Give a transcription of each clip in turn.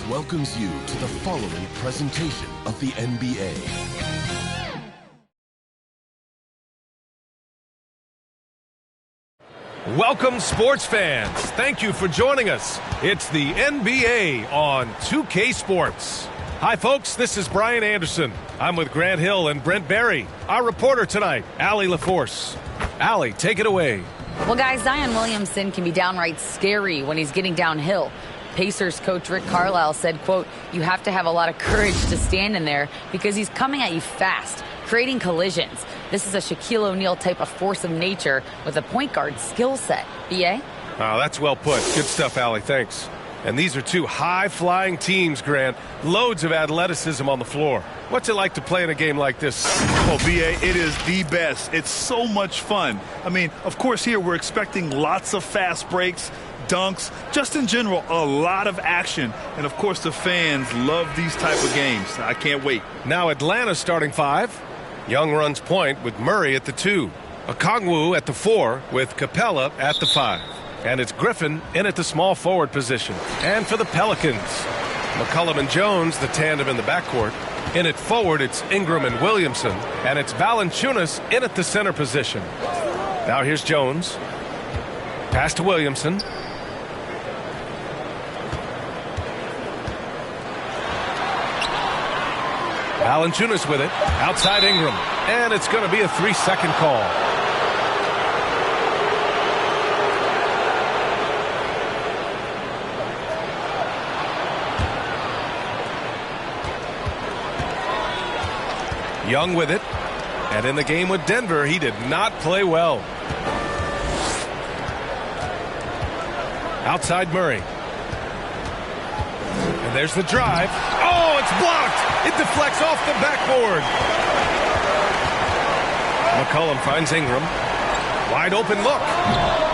welcomes you to the following presentation of the NBA. Welcome, sports fans. Thank you for joining us. It's the NBA on 2K Sports. Hi, folks. This is Brian Anderson. I'm with Grant Hill and Brent Barry. Our reporter tonight, Allie LaForce. Allie, take it away. Well, guys, Zion Williamson can be downright scary when he's getting downhill. Pacers coach Rick Carlisle said, quote, "You have to have a lot of courage to stand in there because he's coming at you fast, creating collisions. This is a Shaquille O'Neal type of force of nature with a point guard skill set." BA? Oh, that's well put. Good stuff, Allie. Thanks. And these are two high-flying teams, Grant. Loads of athleticism on the floor. What's it like to play in a game like this? Oh, B.A., it is the best. It's so much fun. I mean, of course, here we're expecting lots of fast breaks, dunks, just in general, a lot of action. And, of course, the fans love these type of games. I can't wait. Now Atlanta's starting five. Young runs point with Murray at the 2. Okongwu at the 4 with Capella at the 5. And it's Griffin in at the small forward position. And for the Pelicans, McCollum and Jones, the tandem in the backcourt. In at forward, it's Ingram and Williamson. And it's Valanciunas in at the center position. Now here's Jones. Pass to Williamson. Valanciunas with it. Outside Ingram. And it's going to be a 3-second call. Young with it. And in the game with Denver, he did not play well. Outside Murray. And there's the drive. Oh, it's blocked. It deflects off the backboard. McCollum finds Ingram. Wide open look.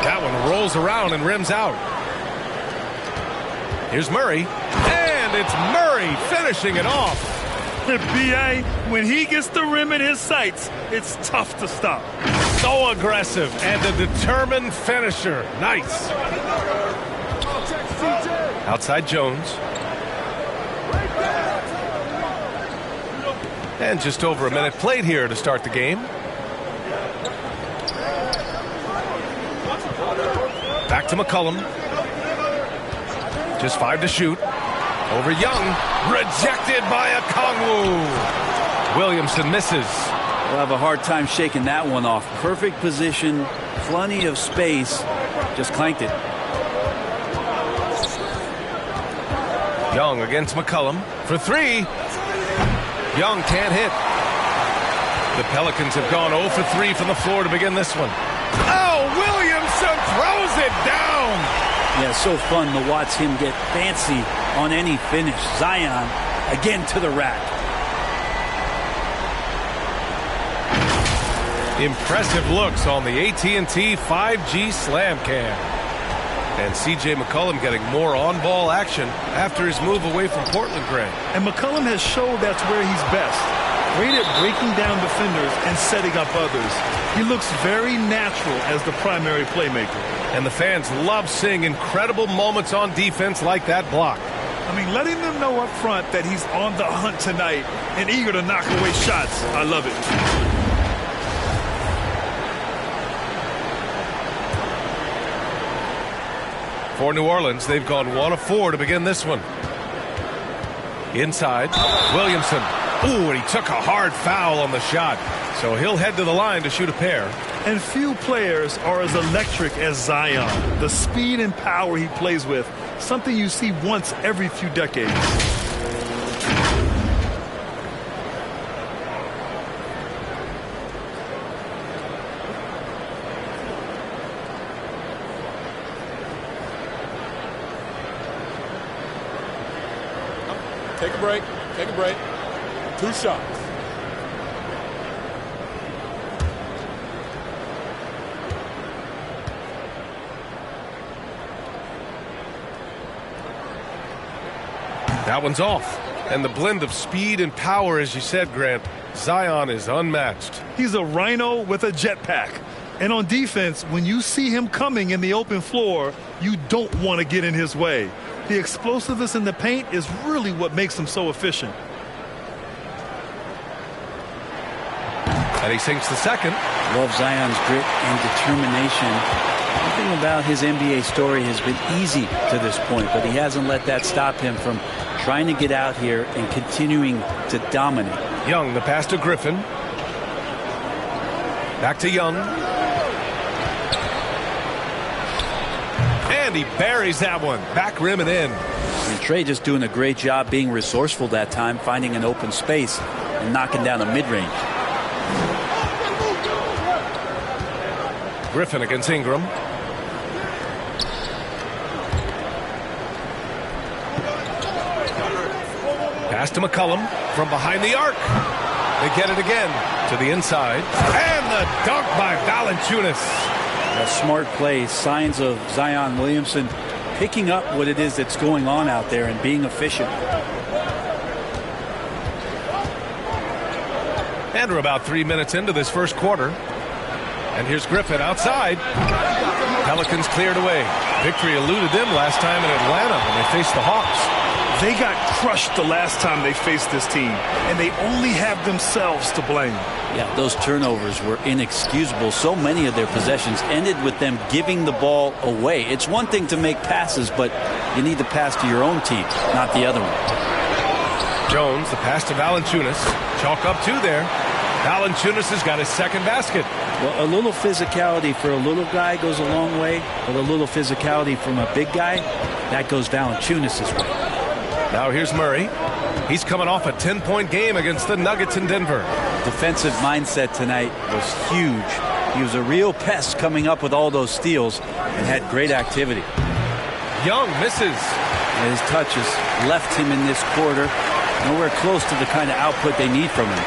That one rolls around and rims out. Here's Murray. And it's Murray finishing it off. B.A., when he gets the rim in his sights, it's tough to stop. So aggressive and a determined finisher. Nice. Outside Jones. And just over a minute played here to start the game. Back to McCollum. Just 5 to shoot. Over Young. Rejected by Okongwu. Williamson misses. We'll have a hard time shaking that one off. Perfect position. Plenty of space. Just clanked it. Young against McCollum for 3. Young can't hit. The Pelicans have gone 0 for 3 from the floor to begin this one. Oh, Williamson throws it down. Yeah, so fun to watch him get fancy on any finish. Zion again to the rack. Impressive looks on the AT&T 5G Slam Cam. And C.J. McCollum getting more on-ball action after his move away from Portland, Grant. And McCollum has showed that's where he's best. Great at breaking down defenders and setting up others. He looks very natural as the primary playmaker. And the fans love seeing incredible moments on defense like that block. I mean, letting them know up front that he's on the hunt tonight and eager to knock away shots. I love it. For New Orleans, they've gone 1 of 4 to begin this one. Inside, Williamson. Ooh, and he took a hard foul on the shot. So he'll head to the line to shoot a pair. And few players are as electric as Zion. The speed and power he plays with, something you see once every few decades. Take a break. Take a break. 2 shots. That one's off. And the blend of speed and power, as you said, Grant, Zion is unmatched. He's a rhino with a jetpack. And on defense, when you see him coming in the open floor, you don't want to get in his way. The explosiveness in the paint is really what makes him so efficient. And he sinks the second. Love Zion's grit and determination. Nothing about his NBA story has been easy to this point, but he hasn't let that stop him from trying to get out here and continuing to dominate. Young, the pass to Griffin. Back to Young. And he buries that one. Back rim and in. And Trey just doing a great job being resourceful that time, finding an open space and knocking down a mid-range. Griffin against Ingram. Pass to McCollum from behind the arc. They get it again to the inside. And the dunk by Valanciunas. A smart play, signs of Zion Williamson picking up what it is that's going on out there and being efficient. And we're about 3 minutes into this first quarter. And here's Griffin outside. Pelicans cleared away. Victory eluded them last time in Atlanta when they faced the Hawks. They got crushed the last time they faced this team, and they only have themselves to blame. Yeah, those turnovers were inexcusable. So many of their possessions ended with them giving the ball away. It's one thing to make passes, but you need to pass to your own team, not the other one. Jones, the pass to Valanciunas. Chalk up two there. Valanciunas has got his second basket. Well, a little physicality for a little guy goes a long way, but a little physicality from a big guy, that goes Valanciunas' way. Now here's Murray. He's coming off a 10-point game against the Nuggets in Denver. Defensive mindset tonight was huge. He was a real pest coming up with all those steals and had great activity. Young misses. And his touches left him in this quarter nowhere close to the kind of output they need from him.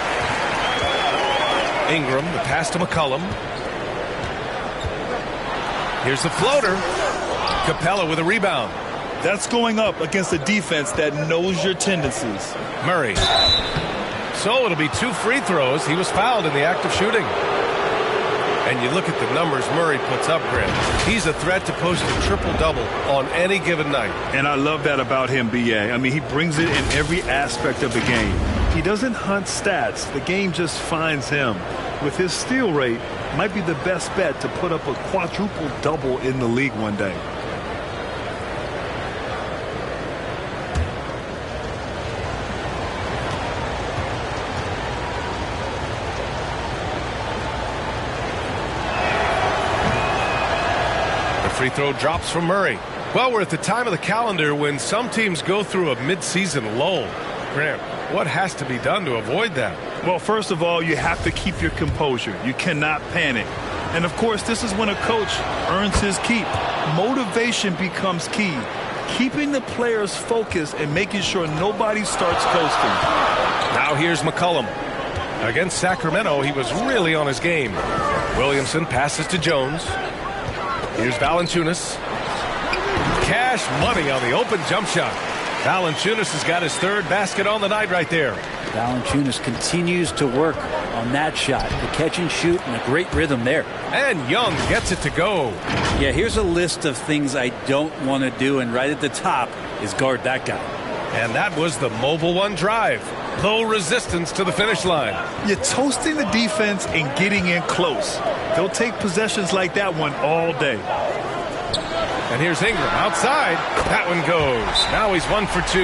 Ingram, the pass to McCollum. Here's the floater. Capella with a rebound. That's going up against a defense that knows your tendencies. Murray. So it'll be 2 free throws. He was fouled in the act of shooting. And you look at the numbers Murray puts up, Grant. He's a threat to post a triple-double on any given night. And I love that about him, B.A. I mean, he brings it in every aspect of the game. He doesn't hunt stats. The game just finds him. With his steal rate, might be the best bet to put up a quadruple-double in the league one day. Free throw drops from Murray. Well, we're at the time of the calendar when some teams go through a midseason lull. Grant, what has to be done to avoid that? Well, first of all, you have to keep your composure. You cannot panic. And, of course, this is when a coach earns his keep. Motivation becomes key. Keeping the players focused and making sure nobody starts coasting. Now here's McCollum. Against Sacramento, he was really on his game. Williamson passes to Jones. Here's Valanciunas. Cash money on the open jump shot. Valanciunas has got his third basket on the night right there. Valanciunas continues to work on that shot. The catch and shoot and a great rhythm there. And Young gets it to go. Yeah, here's a list of things I don't want to do, and right at the top is guard that guy. And that was the Mobile One drive. Low resistance to the finish line. You're toasting the defense and getting in close. They'll take possessions like that one all day. And here's Ingram outside. That one goes. Now he's 1 for 2.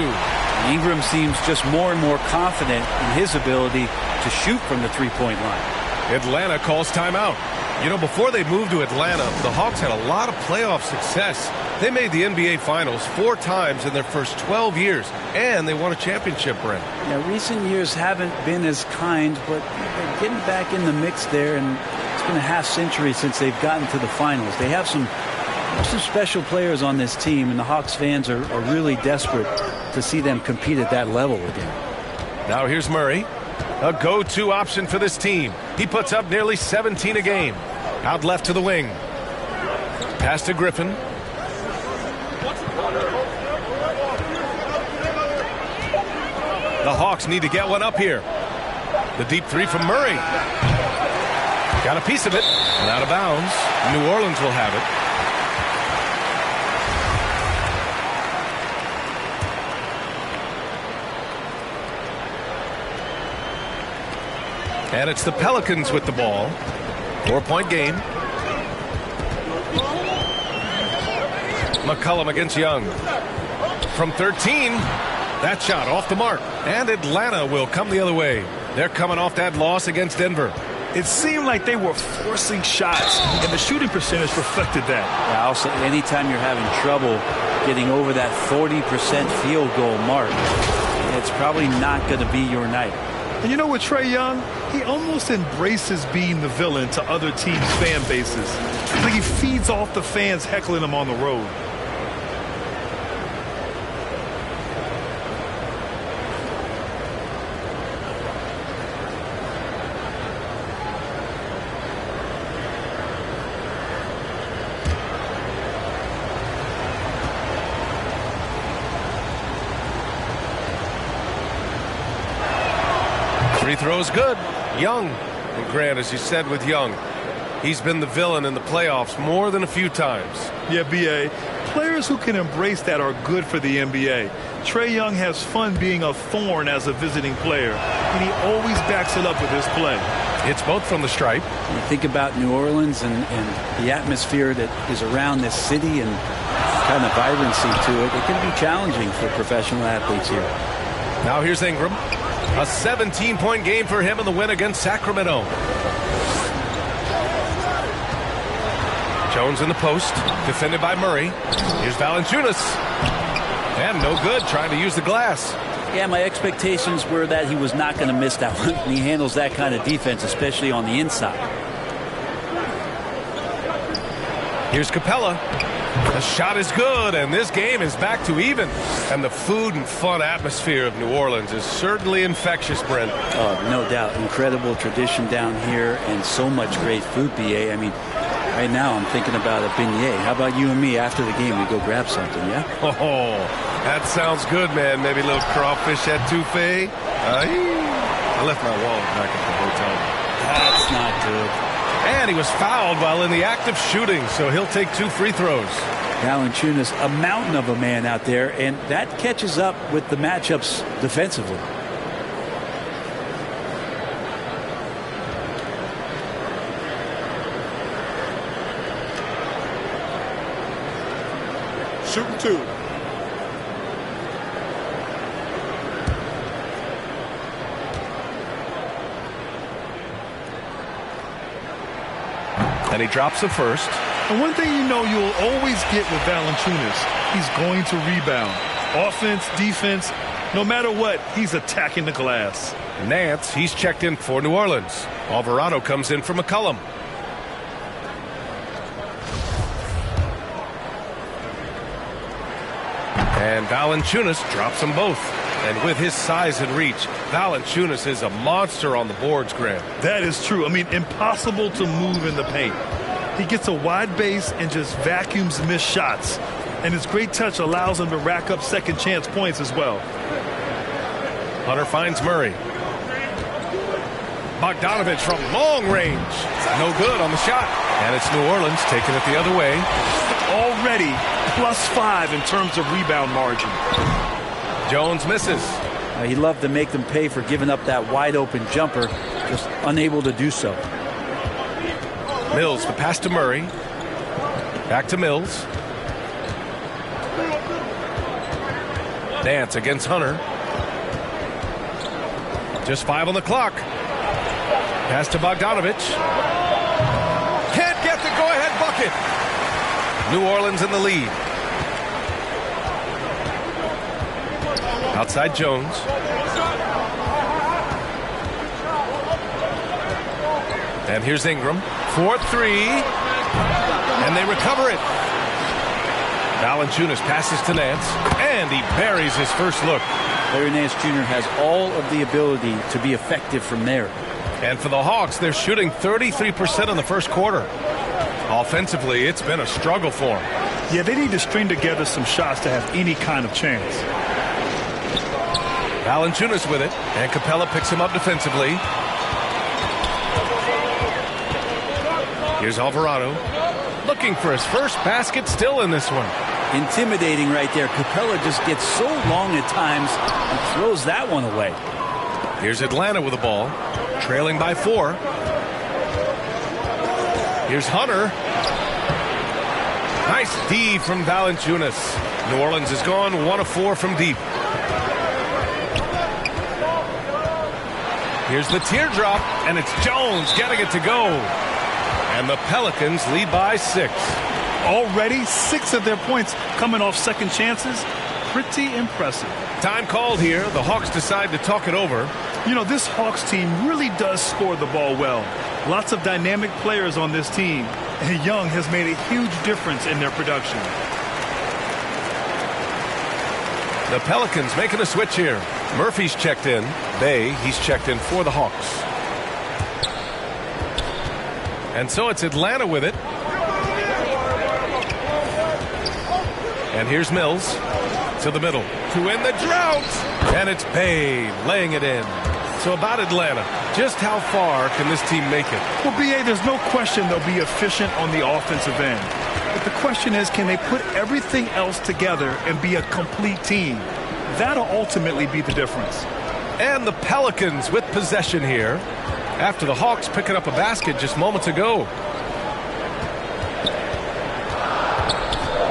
Ingram seems just more and more confident in his ability to shoot from the three-point line. Atlanta calls timeout. You know, before they moved to Atlanta, the Hawks had a lot of playoff success. They made the NBA Finals 4 times in their first 12 years, and they won a championship, Brent. Yeah, recent years haven't been as kind, but they're getting back in the mix there, and it's been a half-century since they've gotten to the finals. They have some special players on this team, and the Hawks fans are really desperate to see them compete at that level again. Now here's Murray. A go-to option for this team. He puts up nearly 17 a game. Out left to the wing. Pass to Griffin. The Hawks need to get one up here. The deep three from Murray. Got a piece of it. And out of bounds. New Orleans will have it. And it's the Pelicans with the ball. 4-point game. McCollum against Young. From 13, that shot off the mark. And Atlanta will come the other way. They're coming off that loss against Denver. It seemed like they were forcing shots, and the shooting percentage reflected that. Yeah, also, anytime you're having trouble getting over that 40% field goal mark, it's probably not going to be your night. And you know what, Trae Young, he almost embraces being the villain to other teams' fan bases. It's like he feeds off the fans heckling him on the road. Free throw's good. Young. And Grant, as you said with Young, he's been the villain in the playoffs more than a few times. Yeah, B.A., players who can embrace that are good for the NBA. Trae Young has fun being a thorn as a visiting player, and he always backs it up with his play. It's both from the stripe. You think about New Orleans and the atmosphere that is around this city and kind of vibrancy to it. It can be challenging for professional athletes here. Now here's Ingram. A 17-point game for him in the win against Sacramento. Jones in the post, defended by Murray. Here's Valanciunas. And no good, trying to use the glass. Yeah, my expectations were that he was not going to miss that one. He handles that kind of defense, especially on the inside. Here's Capella. The shot is good, and this game is back to even. And the food and fun atmosphere of New Orleans is certainly infectious, Brent. No doubt. Incredible tradition down here and so much great food, B.A. I mean, right now I'm thinking about a beignet. How about you and me after the game? We go grab something, yeah? Oh, that sounds good, man. Maybe a little crawfish etouffee. I left my wallet back at the hotel. That's not good. And he was fouled while in the act of shooting, so he'll take 2 free throws. Valanciunas, a mountain of a man out there, and that catches up with the matchups defensively. Shooting 2. And he drops the first. And one thing you know you'll always get with Valanciunas, he's going to rebound. Offense, defense, no matter what, he's attacking the glass. Nance, he's checked in for New Orleans. Alvarado comes in for McCollum. And Valanciunas drops them both. And with his size and reach, Valanciunas is a monster on the boards, Grant. That is true. I mean, impossible to move in the paint. He gets a wide base and just vacuums missed shots. And his great touch allows him to rack up second chance points as well. Hunter finds Murray. Bogdanovich from long range. No good on the shot. And it's New Orleans taking it the other way. Already +5 in terms of rebound margin. Jones misses. He loved to make them pay for giving up that wide open jumper, just unable to do so. Mills, the pass to Murray. Back to Mills. Nance against Hunter. Just 5 on the clock. Pass to Bogdanovich. Can't get the go-ahead bucket. New Orleans in the lead. Outside Jones. And here's Ingram. 4-3. And they recover it. Valanciunas passes to Nance. And he buries his first look. Larry Nance Jr. has all of the ability to be effective from there. And for the Hawks, they're shooting 33% in the first quarter. Offensively, it's been a struggle for them. Yeah, they need to string together some shots to have any kind of chance. Valanciunas with it, and Capella picks him up defensively. Here's Alvarado, looking for his first basket, still in this one. Intimidating right there. Capella just gets so long at times and throws that one away. Here's Atlanta with the ball. trailing by 4. Here's Hunter. Nice D from Valanciunas. New Orleans has gone 1 of 4 from deep. Here's the teardrop, and it's Jones getting it to go. And the Pelicans lead by 6. Already 6 of their points coming off second chances. Pretty impressive. Time called here. The Hawks decide to talk it over. You know, this Hawks team really does score the ball well. Lots of dynamic players on this team, and Young has made a huge difference in their production. The Pelicans making a switch here. Murphy's checked in. Bay, he's checked in for the Hawks. And so it's Atlanta with it. And here's Mills to the middle to win the drought. And it's Bay laying it in. So about Atlanta, just how far can this team make it? Well, B.A., there's no question they'll be efficient on the offensive end. But the question is, can they put everything else together and be a complete team? That'll ultimately be the difference. And the Pelicans with possession here after the Hawks picking up a basket just moments ago.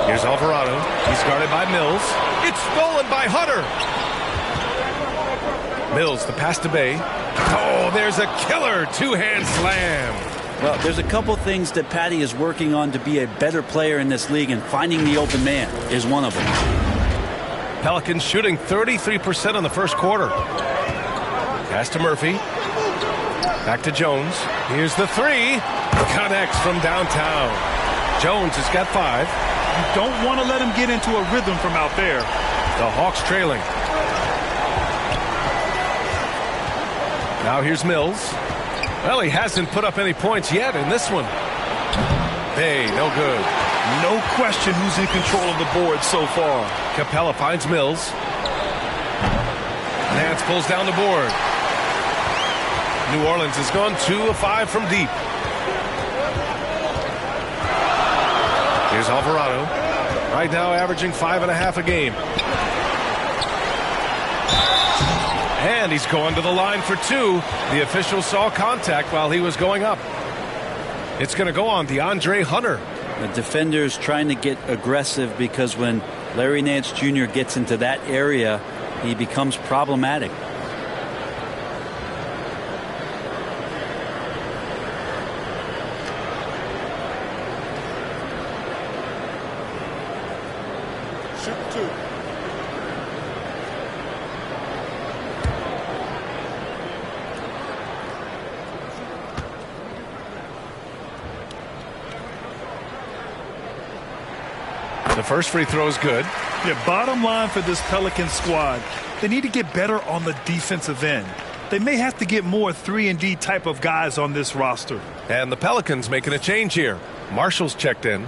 Here's Alvarado. He's guarded by Mills. It's stolen by Hunter. Mills, the pass to Bay. Oh, there's a killer two-hand slam. Well, there's a couple things that Patty is working on to be a better player in this league, and finding the open man is one of them. Pelicans shooting 33% in the first quarter. Pass to Murphy. Back to Jones. Here's the 3. Connects from downtown. Jones has got 5. You don't want to let him get into a rhythm from out there. The Hawks trailing. Now here's Mills. Well, he hasn't put up any points yet in this one. Hey, no good. No question who's in control of the board so far. Capella finds Mills. Nance pulls down the board. New Orleans has gone 2 of 5 from deep. Here's Alvarado. Right now averaging 5.5 a game. And he's going to the line for 2. The official saw contact while he was going up. It's going to go on DeAndre Hunter. The defender's trying to get aggressive because when Larry Nance Jr. gets into that area, he becomes problematic. Shoot 2. The first free throw is good. Yeah, bottom line for this Pelicans squad, they need to get better on the defensive end. They may have to get more 3-and-D type of guys on this roster. And the Pelicans making a change here. Marshall's checked in.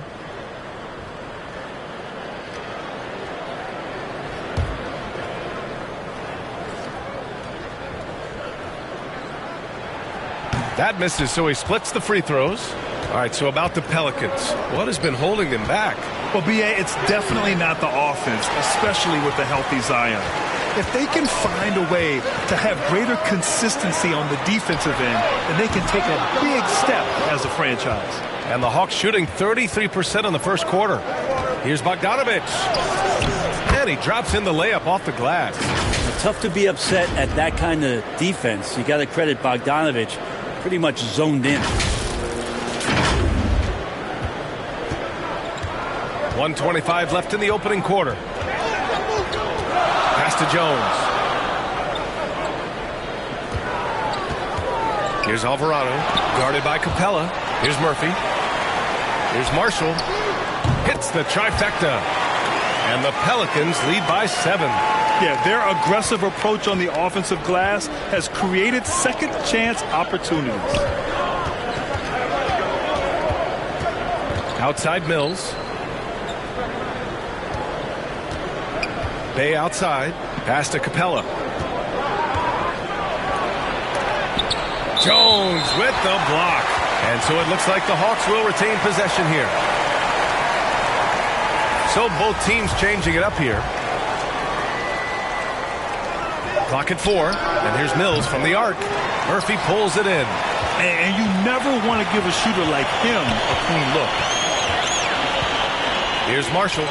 That misses, so he splits the free throws. All right, so about the Pelicans. What has been holding them back? Well, B.A., it's definitely not the offense, especially with the healthy Zion. If they can find a way to have greater consistency on the defensive end, then they can take a big step as a franchise. And the Hawks shooting 33% in the first quarter. Here's Bogdanovich. And he drops in the layup off the glass. Tough to be upset at that kind of defense. You got to credit Bogdanovich. Pretty much zoned in. 1:25 left in the opening quarter. Pass to Jones. Here's Alvarado, guarded by Capella. Here's Murphy. Here's Marshall. Hits the trifecta. And the Pelicans lead by 7. Yeah, their aggressive approach on the offensive glass has created second chance opportunities. Outside Mills. Bay outside. Pass to Capella. Jones with the block. And so it looks like the Hawks will retain possession here. So both teams changing it up here. Clock at 4, and here's Mills from the arc. Murphy pulls it in. And you never want to give a shooter like him a clean look. Here's Marshall.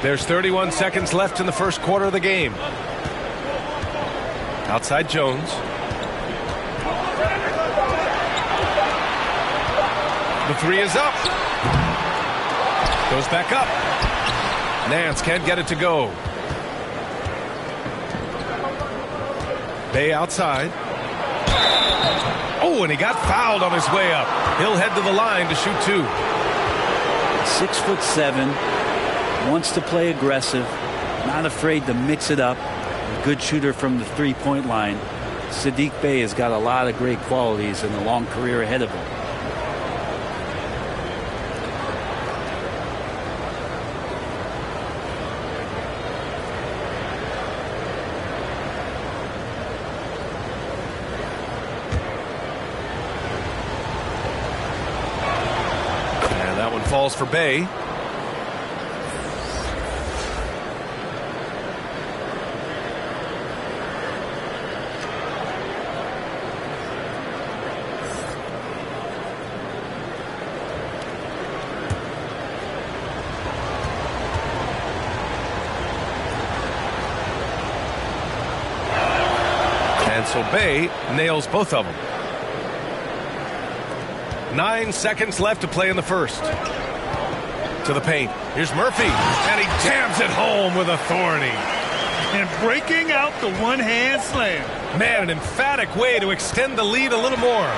There's 31 seconds left in the first quarter of the game. Outside Jones. The three is up. Goes back up. Nance can't get it to go. Bay outside. Oh, and he got fouled on his way up. He'll head to the line to shoot 2. 6'7", wants to play aggressive, not afraid to mix it up. A good shooter from the three-point line. Saddiq Bey has got a lot of great qualities and a long career ahead of him. Falls for Bay. And so Bay nails both of them. 9 seconds left to play in the first. To the paint. Here's Murphy, and he jams it home with authority. And breaking out the one-hand slam. Man, an emphatic way to extend the lead a little more.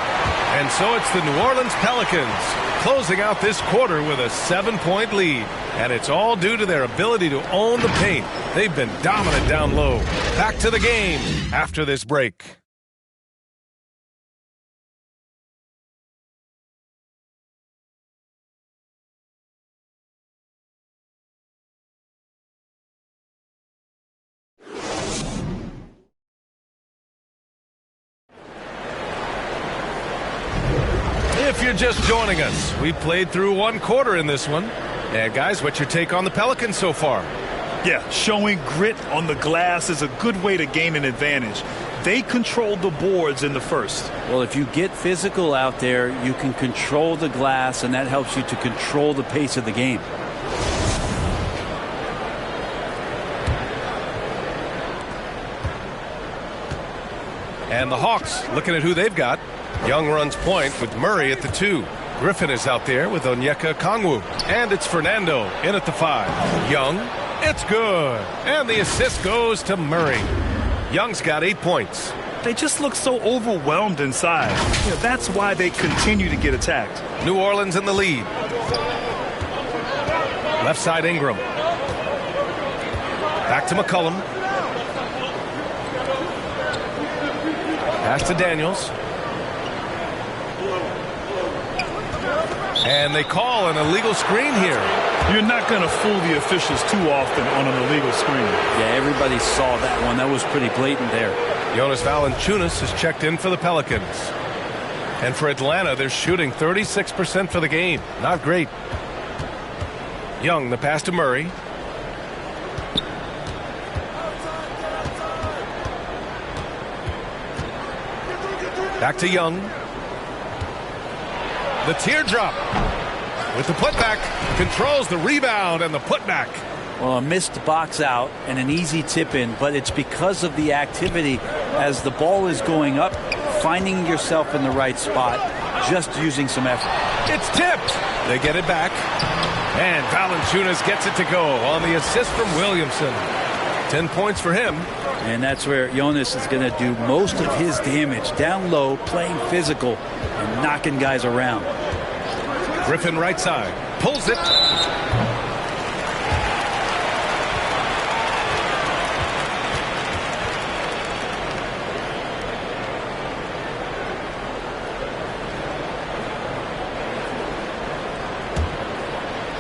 And so it's the New Orleans Pelicans closing out this quarter with a 7-point lead. And it's all due to their ability to own the paint. They've been dominant down low. Back to the game after this break. If you're just joining us, we played through one quarter in this one. And guys, what's your take on the Pelicans so far? Yeah, showing grit on the glass is a good way to gain an advantage. They controlled the boards in the first. Well, if you get physical out there, you can control the glass, and that helps you to control the pace of the game. And the Hawks looking at who they've got. Young runs point with Murray at the 2. Griffin is out there with Onyeka Okongwu. And it's Fernando in at the 5. Young, it's good. And the assist goes to Murray. Young's got 8 points. They just look so overwhelmed inside. You know, that's why they continue to get attacked. New Orleans in the lead. Left side Ingram. Back to McCollum. Pass to Daniels. And they call an illegal screen here. You're not going to fool the officials too often on an illegal screen. Yeah, everybody saw that one. That was pretty blatant there. Jonas Valanciunas has checked in for the Pelicans. And for Atlanta, they're shooting 36% for the game. Not great. Young, the pass to Murray. Back to Young. The teardrop with the putback, controls the rebound and the putback. Well, a missed box out and an easy tip in, but it's because of the activity as the ball is going up, finding yourself in the right spot, just using some effort. It's tipped. They get it back. And Valanciunas gets it to go on the assist from Williamson. 10 points for him. And that's where Jonas is going to do most of his damage. Down low, playing physical, and knocking guys around. Griffin right side. Pulls it.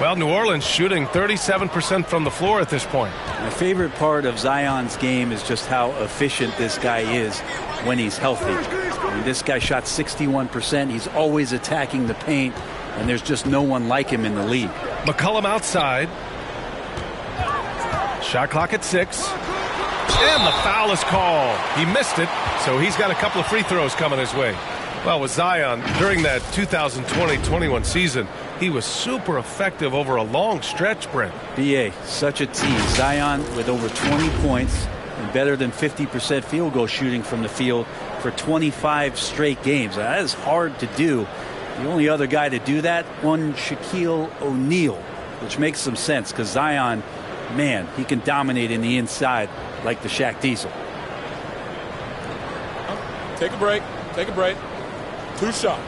Well, New Orleans shooting 37% from the floor at this point. My favorite part of Zion's game is just how efficient this guy is when he's healthy. I mean, this guy shot 61%. He's always attacking the paint, and there's just no one like him in the league. McCollum outside. Shot clock at 6. And the foul is called. He missed it, so he's got a couple of free throws coming his way. Well, with Zion, during that 2020-21 season, he was super effective over a long stretch, Brent. BA, such a tease. Zion with over 20 points and better than 50% field goal shooting from the field for 25 straight games. That is hard to do. The only other guy to do that, one Shaquille O'Neal, which makes some sense because Zion, man, he can dominate in the inside like the Shaq Diesel. Take a break. Take a break. 2 shots.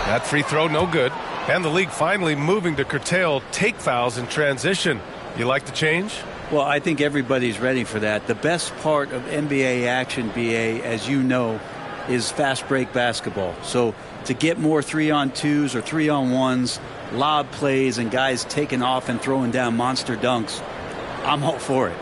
That free throw, no good. And the league finally moving to curtail take fouls in transition. You like the change? Well, I think everybody's ready for that. The best part of NBA action, BA, as you know, is fast break basketball. So to get more 3-on-2s or 3-on-1s, lob plays, and guys taking off and throwing down monster dunks, I'm all for it.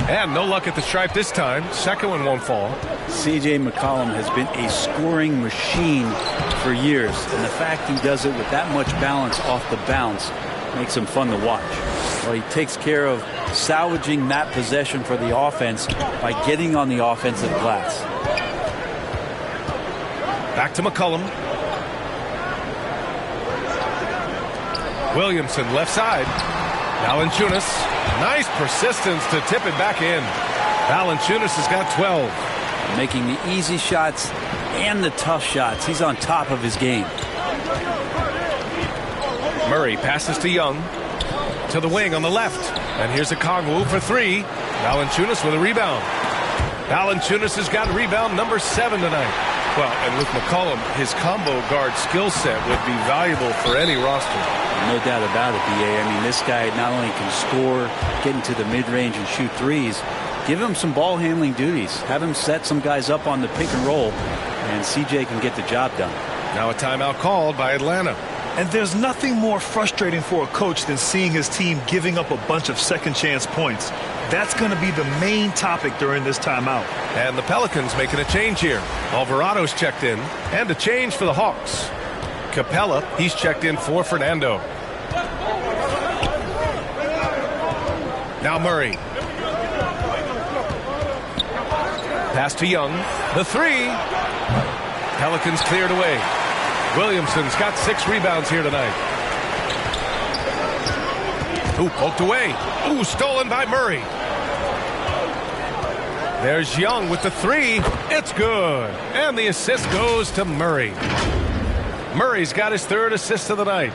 And no luck at the stripe this time. Second one won't fall. CJ McCollum has been a scoring machine for years, and the fact he does it with that much balance off the bounce makes him fun to watch. Well, he takes care of salvaging that possession for the offense by getting on the offensive glass. Back to McCollum. Williamson left side. Valanciunas, nice persistence to tip it back in. Valanciunas has got 12. Making the easy shots and the tough shots. He's on top of his game. Murray passes to Young. To the wing on the left. And here's a Kongwu for 3. Valanciunas with a rebound. Valanciunas has got rebound number 7 tonight. Well, and with McCollum, his combo guard skill set would be valuable for any roster. No doubt about it, BA. I mean, this guy not only can score, get into the mid-range and shoot threes, give him some ball handling duties. Have him set some guys up on the pick and roll, and CJ can get the job done. Now a timeout called by Atlanta. And there's nothing more frustrating for a coach than seeing his team giving up a bunch of second chance points. That's going to be the main topic during this timeout. And the Pelicans making a change here. Alvarado's checked in. And a change for the Hawks. Capella, he's checked in for Fernando. Now Murray. Pass to Young. The 3. Pelicans cleared away. Williamson's got 6 rebounds here tonight. Ooh, poked away. Ooh, stolen by Murray. There's Young with the 3. It's good. And the assist goes to Murray. Murray's got his 3rd assist of the night.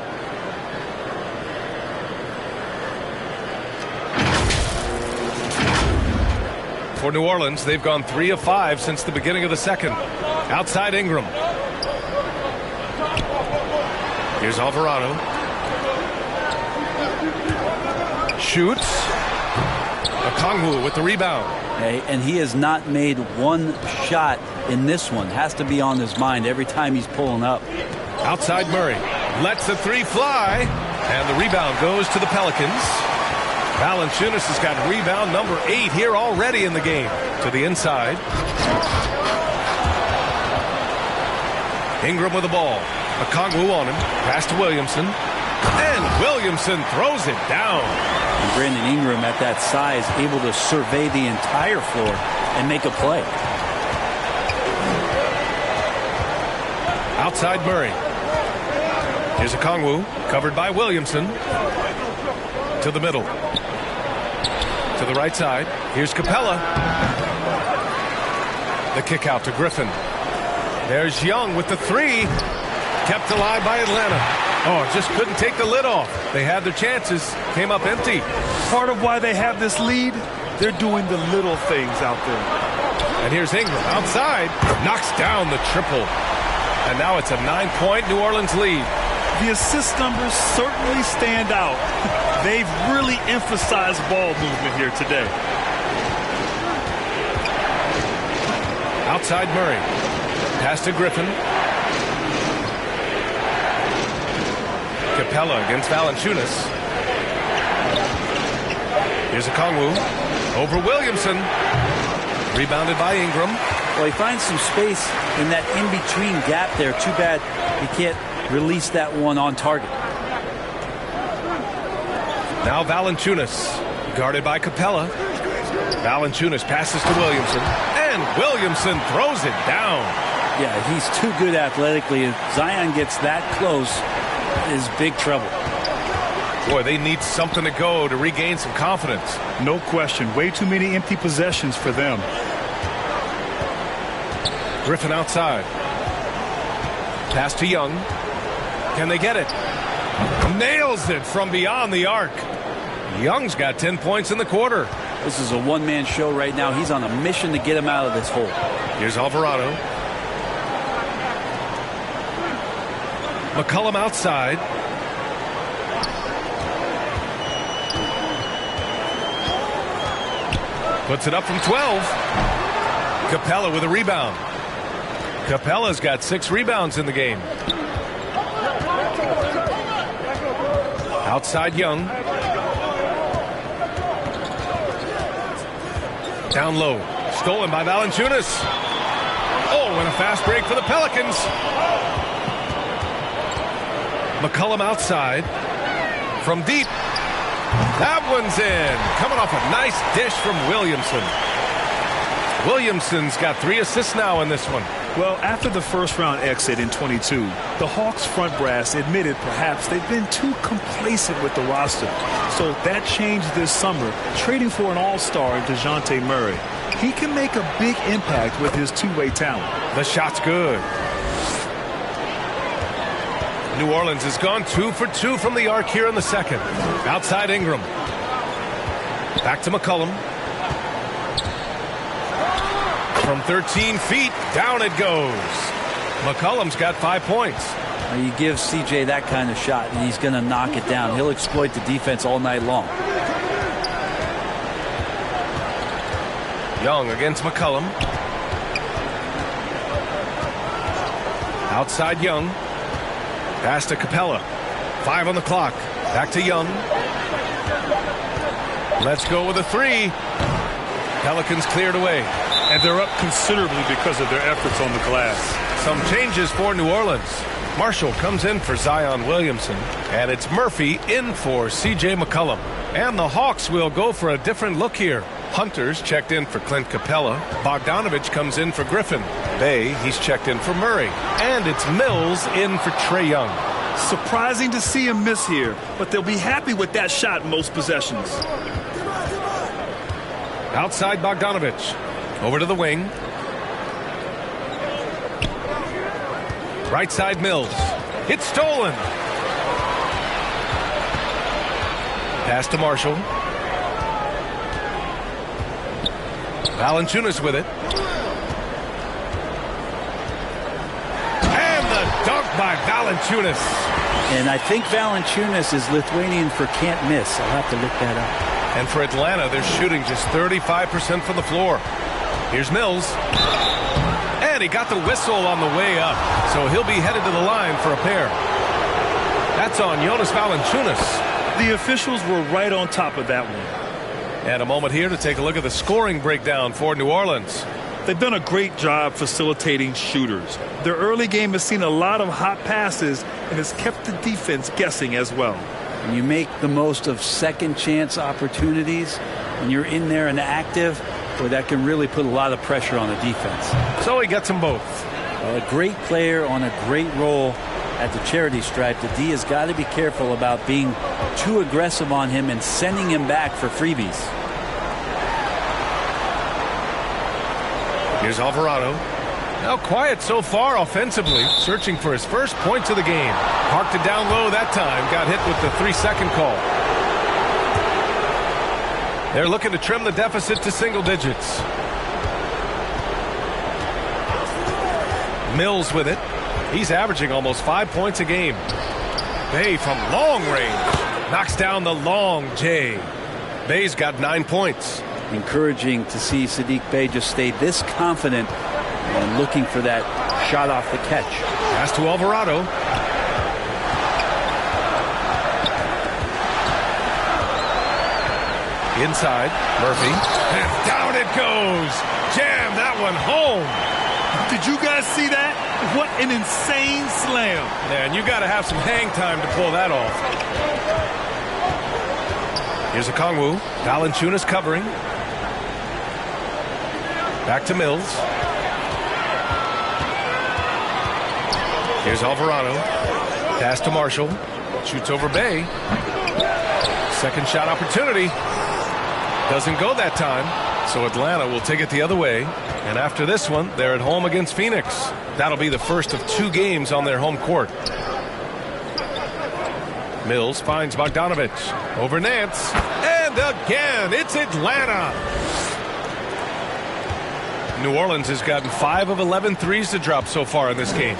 For New Orleans, they've gone 3 of 5 since the beginning of the second. Outside Ingram. Here's Alvarado. Shoots. Okongwu with the rebound. Okay, and he has not made one shot in this one. Has to be on his mind every time he's pulling up. Outside Murray. Lets the 3 fly. And the rebound goes to the Pelicans. Valanciunas has got rebound number 8 here already in the game. To the inside. Ingram with the ball. Okongwu on him. Pass to Williamson. And Williamson throws it down. And Brandon Ingram at that size able to survey the entire floor and make a play. Outside Murray. Here's Okongwu. Covered by Williamson. To the middle. To the right side. Here's Capella. The kick out to Griffin. There's Young with the 3. Kept alive by Atlanta. Oh, just couldn't take the lid off. They had their chances. Came up empty. Part of why they have this lead, they're doing the little things out there. And here's Ingram outside. Knocks down the triple. And now it's a 9-point New Orleans lead. The assist numbers certainly stand out. They've really emphasized ball movement here today. Outside Murray. Pass to Griffin. Capella against Valanciunas. Here's a Kongwu. Over Williamson. Rebounded by Ingram. Well, he finds some space in that in-between gap there. Too bad he can't release that one on target. Now Valanciunas. Guarded by Capella. Valanciunas passes to Williamson. And Williamson throws it down. Yeah, he's too good athletically. If Zion gets that close, it is big trouble. Boy, they need something to go to regain some confidence. No question. Way too many empty possessions for them. Griffin outside. Pass to Young. Can they get it? Nails it from beyond the arc. Young's got 10 points in the quarter. This is a one-man show right now. He's on a mission to get him out of this hole. Here's Alvarado. McCollum outside. Puts it up from 12. Capella with a rebound. Capella's got 6 rebounds in the game. Outside Young. Down low. Stolen by Valanciunas. Oh, and a fast break for the Pelicans. McCollum outside. From deep. That one's in. Coming off a nice dish from Williamson. Williamson's got 3 assists now in this one. Well, after the first round exit in 22, the Hawks front brass admitted perhaps they've been too complacent with the roster. So that changed this summer, trading for an all-star in DeJounte Murray. He can make a big impact with his two-way talent. The shot's good. New Orleans has gone 2 for 2 from the arc here in the second. Outside Ingram. Back to McCollum. From 13 feet, down it goes. McCollum's got 5 points. You give CJ that kind of shot, and he's going to knock it down. He'll exploit the defense all night long. Young against McCollum. Outside Young. Pass to Capella. 5 on the clock. Back to Young. Let's go with a 3. Pelicans cleared away. And they're up considerably because of their efforts on the glass. Some changes for New Orleans. Marshall comes in for Zion Williamson. And it's Murphy in for C.J. McCollum. And the Hawks will go for a different look here. Hunter's checked in for Clint Capella. Bogdanovich comes in for Griffin. Bay, he's checked in for Murray. And it's Mills in for Trae Young. Surprising to see him miss here, but they'll be happy with that shot in most possessions. Outside Bogdanovich. Over to the wing. Right side Mills. It's stolen. Pass to Marshall. Valanciunas with it. And the dunk by Valanciunas. And I think Valanciunas is Lithuanian for can't miss. I'll have to look that up. And for Atlanta, they're shooting just 35% from the floor. Here's Mills. And he got the whistle on the way up. So he'll be headed to the line for a pair. That's on Jonas Valanciunas. The officials were right on top of that one. And a moment here to take a look at the scoring breakdown for New Orleans. They've done a great job facilitating shooters. Their early game has seen a lot of hot passes and has kept the defense guessing as well. And you make the most of second chance opportunities when you're in there and active. Boy, that can really put a lot of pressure on the defense. So he gets them both. A great player on a great role at the charity stripe. The D has got to be careful about being too aggressive on him and sending him back for freebies. Here's Alvarado. Now quiet so far offensively, searching for his first points of the game. Parked it down low that time, got hit with the 3-second call. They're looking to trim the deficit to single digits. Mills with it. He's averaging almost 5 points a game. Bay from long range knocks down the long J. Bay's got 9 points. Encouraging to see Saddiq Bey just stay this confident and looking for that shot off the catch. Pass to Alvarado. Inside, Murphy. And down it goes. Jam that one home. Did you guys see that? What an insane slam. Man, you got to have some hang time to pull that off. Here's a Kongwu. Valanciunas covering. Back to Mills. Here's Alvarado. Pass to Marshall. Shoots over Bay. Second shot opportunity. Doesn't go that time. So Atlanta will take it the other way. And after this one, they're at home against Phoenix. That'll be the first of 2 games on their home court. Mills finds Bogdanovich. Over Nance. And again, it's Atlanta. New Orleans has gotten 5 of 11 threes to drop so far in this game.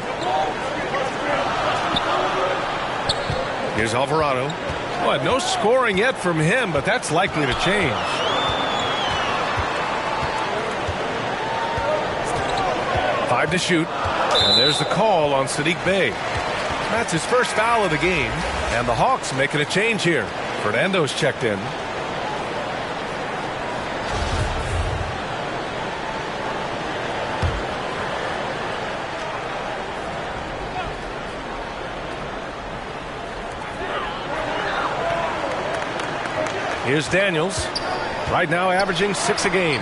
Here's Alvarado. Well, no scoring yet from him, but that's likely to change. Five to shoot. And there's the call on Sadiq Bey. That's his first foul of the game. And the Hawks making a change here. Fernando's checked in. Here's Daniels. Right now averaging 6 a game.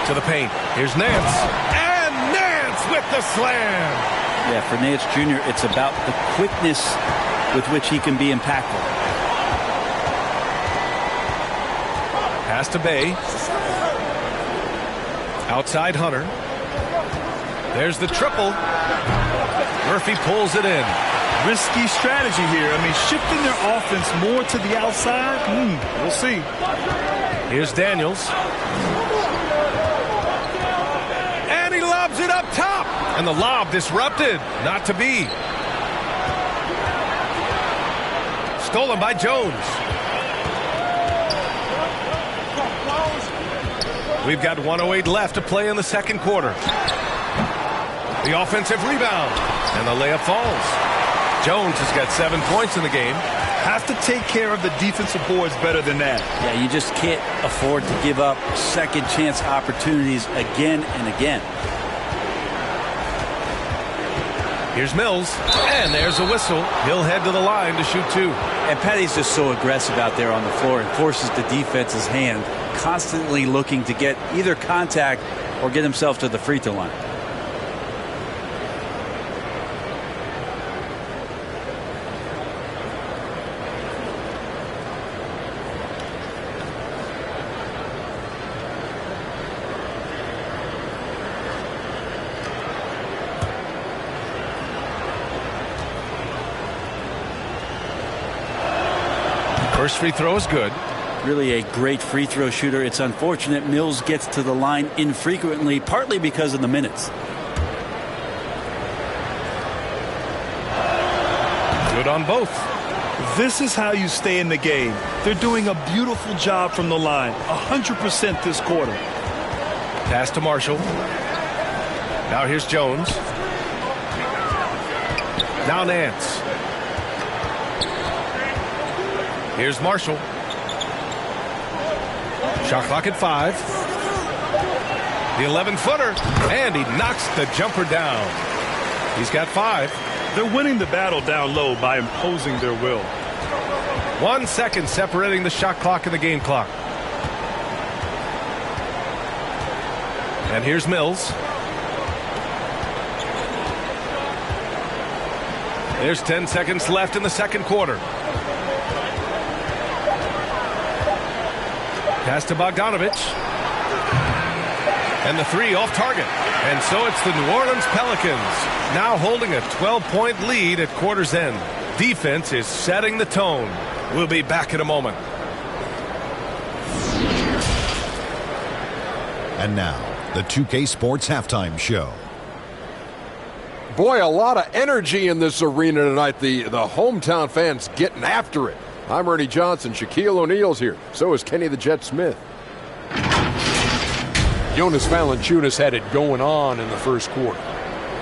To the paint. Here's Nance. And Nance with the slam. Yeah, for Nance Jr., it's about the quickness with which he can be impactful. Pass to Bay. Outside Hunter. There's the triple. Murphy pulls it in. Risky strategy here. I mean, shifting their offense more to the outside. We'll see. Here's Daniels. And he lobs it up top. And the lob disrupted. Not to be. Stolen by Jones. We've got 1:08 left to play in the second quarter. The offensive rebound. And the layup falls. Jones has got 7 points in the game. Have to take care of the defensive boards better than that. Yeah, you just can't afford to give up second chance opportunities again and again. Here's Mills. And there's a whistle. He'll head to the line to shoot 2. And Petty's just so aggressive out there on the floor and forces the defense's hand, constantly looking to get either contact or get himself to the free throw line. First free throw is good. Really a great free throw shooter. It's unfortunate Mills gets to the line infrequently, partly because of the minutes. Good on both. This is how you stay in the game. They're doing a beautiful job from the line. 100% this quarter. Pass to Marshall. Now here's Jones. Now Nance. Here's Marshall. Shot clock at 5. The 11-footer. And he knocks the jumper down. He's got 5. They're winning the battle down low by imposing their will. 1 second separating the shot clock and the game clock. And here's Mills. There's 10 seconds left in the second quarter. Pass to Bogdanovich. And the 3 off target. And so it's the New Orleans Pelicans now holding a 12-point lead at quarter's end. Defense is setting the tone. We'll be back in a moment. And now, the 2K Sports Halftime Show. Boy, a lot of energy in this arena tonight. The hometown fans getting after it. I'm Ernie Johnson. Shaquille O'Neal's here. So is Kenny the Jet Smith. Jonas Valanciunas had it going on in the first quarter.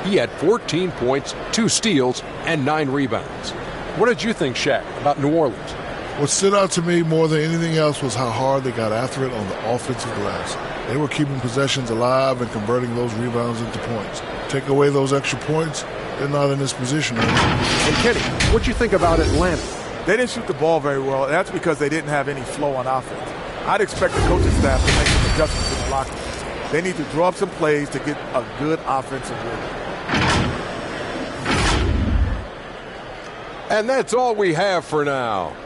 He had 14 points, 2 steals, and 9 rebounds. What did you think, Shaq, about New Orleans? What stood out to me more than anything else was how hard they got after it on the offensive glass. They were keeping possessions alive and converting those rebounds into points. Take away those extra points, they're not in this position anymore. And Kenny, what'd you think about Atlanta? They didn't shoot the ball very well, and that's because they didn't have any flow on offense. I'd expect the coaching staff to make some adjustments in the locker room. They need to draw up some plays to get a good offensive rhythm. And that's all we have for now.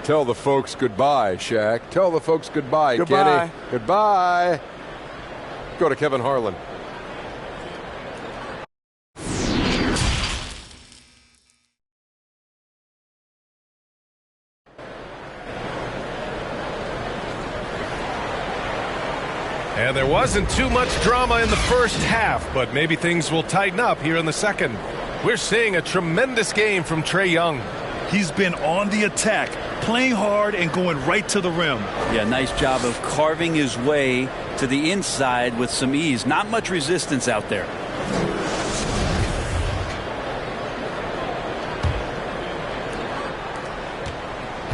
Tell the folks goodbye, Shaq. Tell the folks goodbye, Goodbye. Kenny. Goodbye. Go to Kevin Harlan. And there wasn't too much drama in the first half, but maybe things will tighten up here in the second. We're seeing a tremendous game from Trae Young. He's been on the attack, playing hard and going right to the rim. Yeah, nice job of carving his way to the inside with some ease. Not much resistance out there.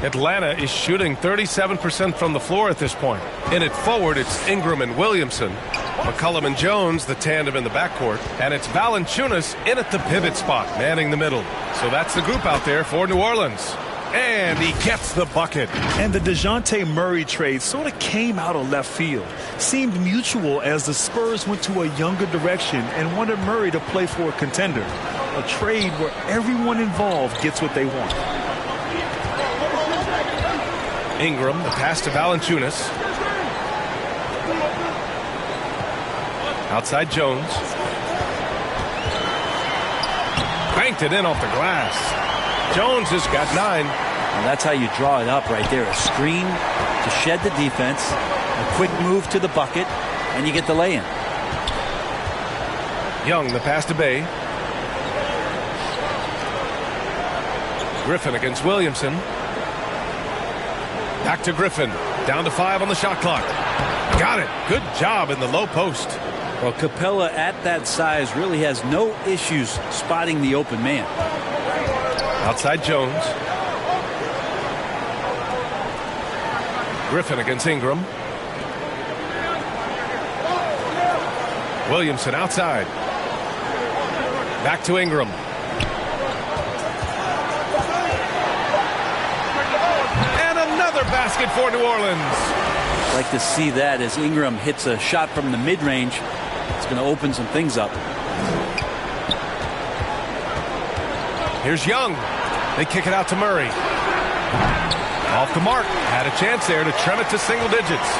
Atlanta is shooting 37% from the floor at this point. In it forward, it's Ingram and Williamson. McCollum and Jones, the tandem in the backcourt. And it's Valanciunas in at the pivot spot, manning the middle. So that's the group out there for New Orleans. And he gets the bucket. And the DeJounte Murray trade sort of came out of left field. Seemed mutual as the Spurs went to a younger direction and wanted Murray to play for a contender. A trade where everyone involved gets what they want. Ingram, the pass to Valanciunas. Outside Jones. Banked it in off the glass. Jones has got 9. And that's how you draw it up right there. A screen to shed the defense, a quick move to the bucket, and you get the lay-in. Young, the pass to Bay. Griffin against Williamson. Back to Griffin. Down to 5 on the shot clock. Got it. Good job in the low post. Well, Capella at that size really has no issues spotting the open man. Outside Jones. Griffin against Ingram. Williamson outside. Back to Ingram. And another basket for New Orleans. Like to see that as Ingram hits a shot from the mid-range. It's going to open some things up. Here's Young. They kick it out to Murray. Off the mark. Had a chance there to trim it to single digits.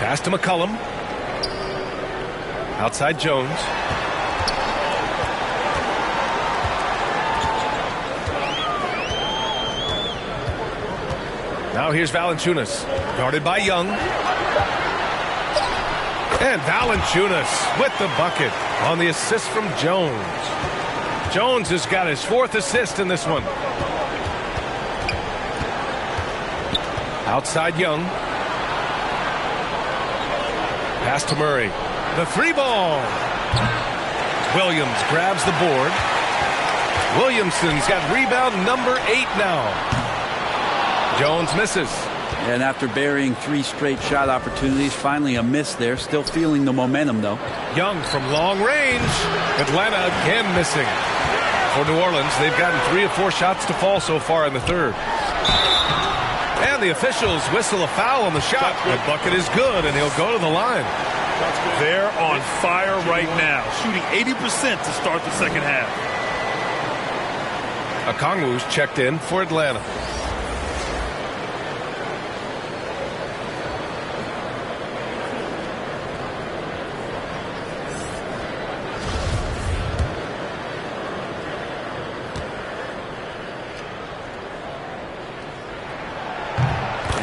Pass to McCollum. Outside Jones. Now here's Valanciunas. Guarded by Young. And Valanciunas with the bucket on the assist from Jones. Jones has got his 4th assist in this one. Outside Young. Pass to Murray. The 3 ball. Williams grabs the board. Williamson's got rebound number 8 now. Jones misses. And after burying 3 straight shot opportunities, finally a miss there. Still feeling the momentum, though. Young from long range. Atlanta again missing. For New Orleans, they've gotten 3 of 4 shots to fall so far in the third. And the officials whistle a foul on the shot. The bucket is good, and he'll go to the line. They're on fire right now, shooting 80% to start the second half. Okongwu's checked in for Atlanta.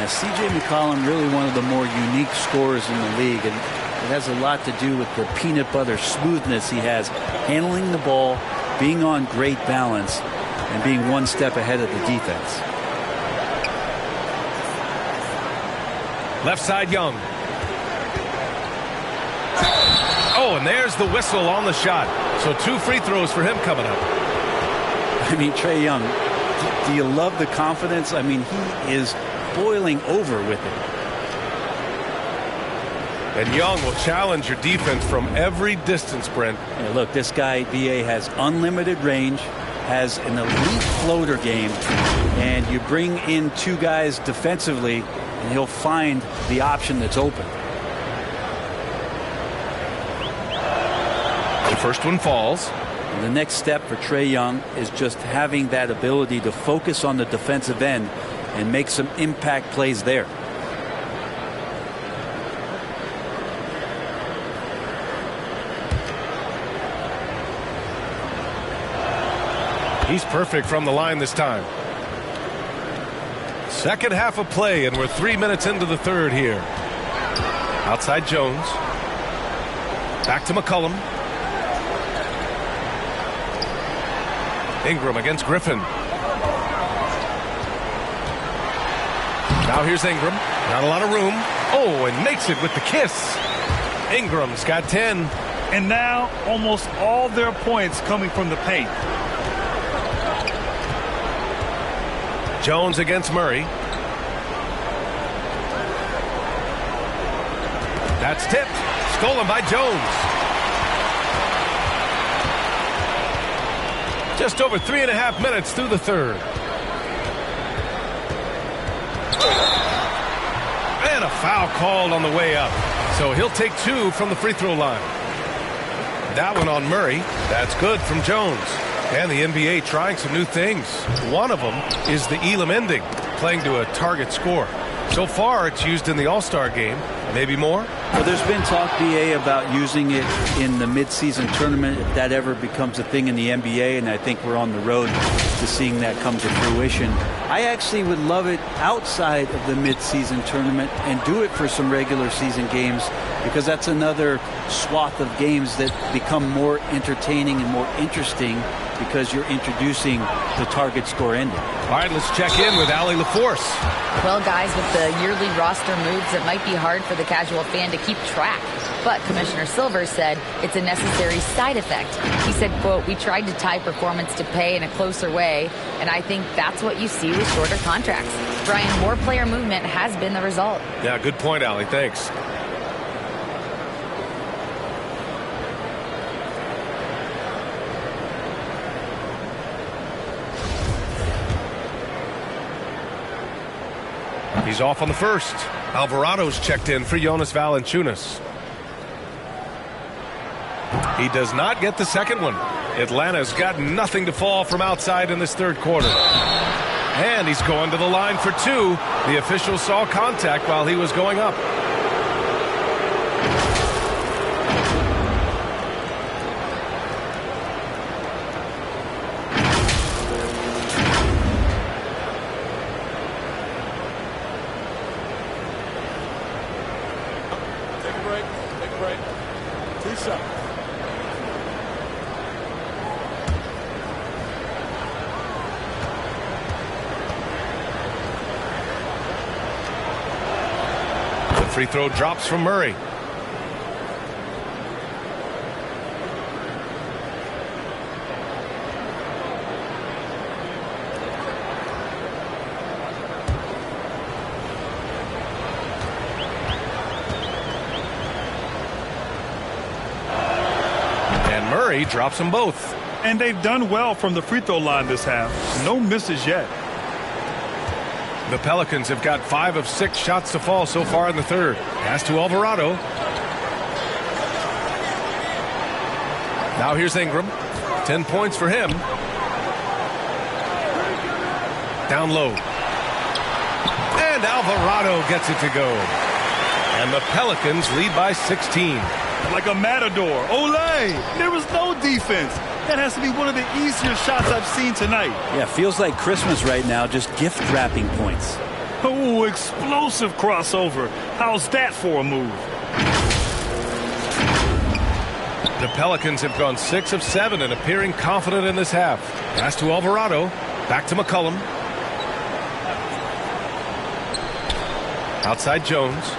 C.J. McCollum, really one of the more unique scorers in the league, and it has a lot to do with the peanut butter smoothness he has, handling the ball, being on great balance, and being one step ahead of the defense. Left side Young. Oh, and there's the whistle on the shot. So 2 free throws for him coming up. I mean, Trae Young, do you love the confidence? I mean, he is boiling over with it. And Young will challenge your defense from every distance, Brent. Yeah, look, this guy, B.A., has unlimited range, has an elite floater game, and you bring in two guys defensively, and he'll find the option that's open. The first one falls. And the next step for Trae Young is just having that ability to focus on the defensive end and make some impact plays there. He's perfect from the line this time. Second half of play, and we're 3 minutes into the third here. Outside Jones. Back to McCollum. Ingram against Griffin. Now here's Ingram. Not a lot of room. Oh, and makes it with the kiss. Ingram's got 10. And now almost all their points coming from the paint. Jones against Murray. That's tipped. Stolen by Jones. Just over 3.5 minutes through the third. And a foul called on the way up. So he'll take 2 from the free throw line. That one on Murray. That's good from Jones. And the NBA trying some new things. One of them is the Elam ending, playing to a target score. So far, it's used in the All-Star game. Maybe more? Well, there's been talk, BA, about using it in the midseason tournament if that ever becomes a thing in the NBA, and I think we're on the road to seeing that come to fruition. I actually would love it outside of the midseason tournament and do it for some regular season games, because that's another swath of games that become more entertaining and more interesting because you're introducing the target score ending. All right, let's check in with Allie LaForce. Well, guys, with the yearly roster moves, it might be hard for the casual fan to keep track. But Commissioner Silver said it's a necessary side effect. He said, quote, "We tried to tie performance to pay in a closer way, and I think that's what you see with shorter contracts." Brian, more player movement has been the result. Yeah, good point, Allie. Thanks. He's off on the first. Alvarado's checked in for Jonas Valanciunas. He does not get the second one. Atlanta's got nothing to fall from outside in this third quarter. And he's going to the line for 2. The official saw contact while he was going up. Free throw drops from Murray. And Murray drops them both. And they've done well from the free throw line this half. No misses yet. The Pelicans have got 5 of 6 shots to fall so far in the third. Pass to Alvarado. Now here's Ingram. 10 points for him. Down low. And Alvarado gets it to go. And the Pelicans lead by 16. Like a matador. Olay! There was no defense. That has to be one of the easier shots I've seen tonight. Yeah, feels like Christmas right now, just gift wrapping points. Oh, explosive crossover. How's that for a move? The Pelicans have gone 6 of 7 and appearing confident in this half. Pass to Alvarado. Back to McCollum. Outside Jones.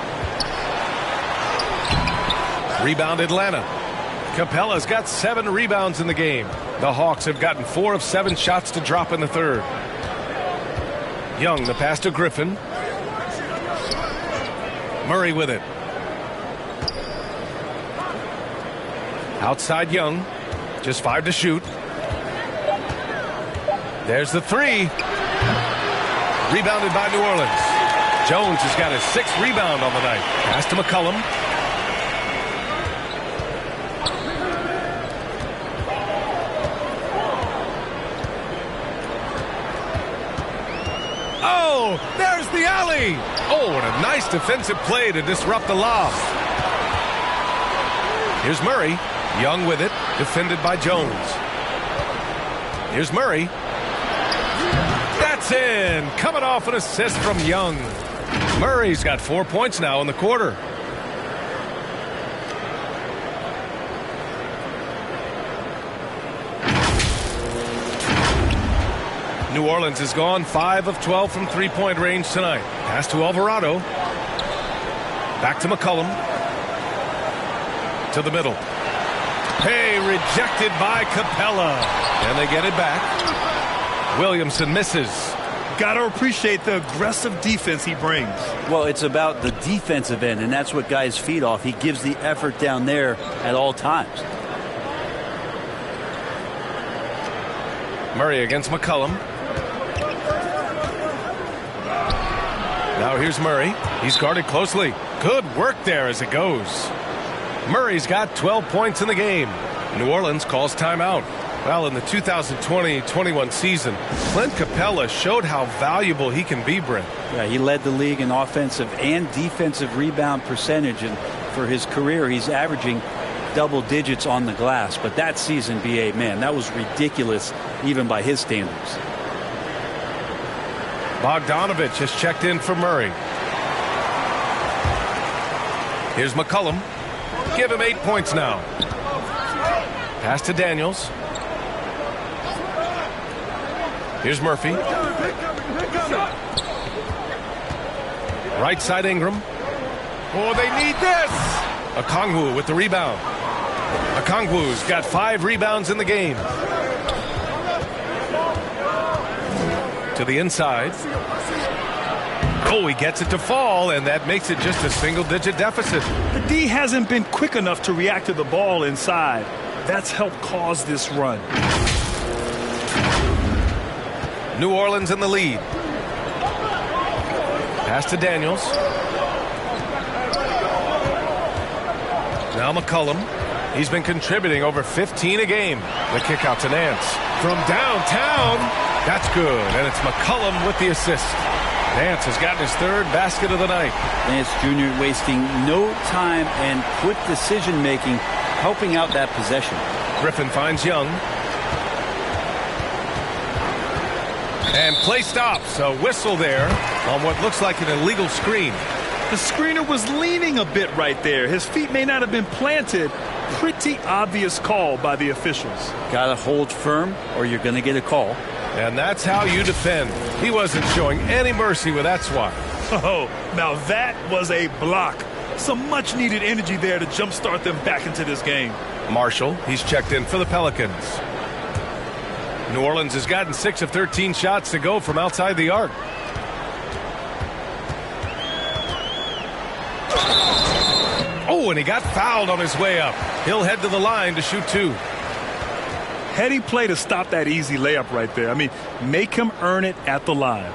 Rebound Atlanta. Capella's got 7 rebounds in the game. The Hawks have gotten 4 of 7 shots to drop in the third. Young, the pass to Griffin. Murray with it. Outside Young. Just 5 to shoot. There's the 3. Rebounded by New Orleans. Jones has got his 6th rebound on the night. Pass to McCollum. Oh, there's the alley. Oh, and a nice defensive play to disrupt the lob. Here's Murray. Young with it. Defended by Jones. Here's Murray. That's in. Coming off an assist from Young. Murray's got 4 points now in the quarter. New Orleans has gone 5 of 12 from three-point range tonight. Pass to Alvarado. Back to McCollum. To the middle. Hey, rejected by Capella. And they get it back. Williamson misses. Got to appreciate the aggressive defense he brings. Well, it's about the defensive end, and that's what guys feed off. He gives the effort down there at all times. Murray against McCollum. Now here's Murray. He's guarded closely. Good work there as it goes. Murray's got 12 points in the game. New Orleans calls timeout. Well, in the 2020-21 season, Clint Capella showed how valuable he can be, Brent. Yeah, he led the league in offensive and defensive rebound percentage, and for his career, he's averaging double digits on the glass. But that season, B.A., man, that was ridiculous, even by his standards. Bogdanovich has checked in for Murray. Here's McCollum. Give him 8 points now. Pass to Daniels. Here's Murphy. Right side Ingram. Oh, they need this. Okongwu with the rebound. Okongwu's got 5 rebounds in the game. To the inside. Oh, he gets it to fall, and that makes it just a single-digit deficit. The D hasn't been quick enough to react to the ball inside. That's helped cause this run. New Orleans in the lead. Pass to Daniels. Now McCollum. He's been contributing over 15 a game. The kick out to Nance. From downtown. That's good. And it's McCollum with the assist. Nance has gotten his 3rd basket of the night. Nance Jr. wasting no time and quick decision making, helping out that possession. Griffin finds Young. And play stops. A whistle there on what looks like an illegal screen. The screener was leaning a bit right there. His feet may not have been planted. Pretty obvious call by the officials. Gotta hold firm or you're gonna get a call. And that's how you defend. He wasn't showing any mercy with that swat. Oh, now that was a block. Some much needed energy there to jumpstart them back into this game. Marshall, he's checked in for the Pelicans. New Orleans has gotten 6 of 13 shots to go from outside the arc. Oh, and he got fouled on his way up. He'll head to the line to shoot 2. Heady play to stop that easy layup right there. I mean, make him earn it at the line.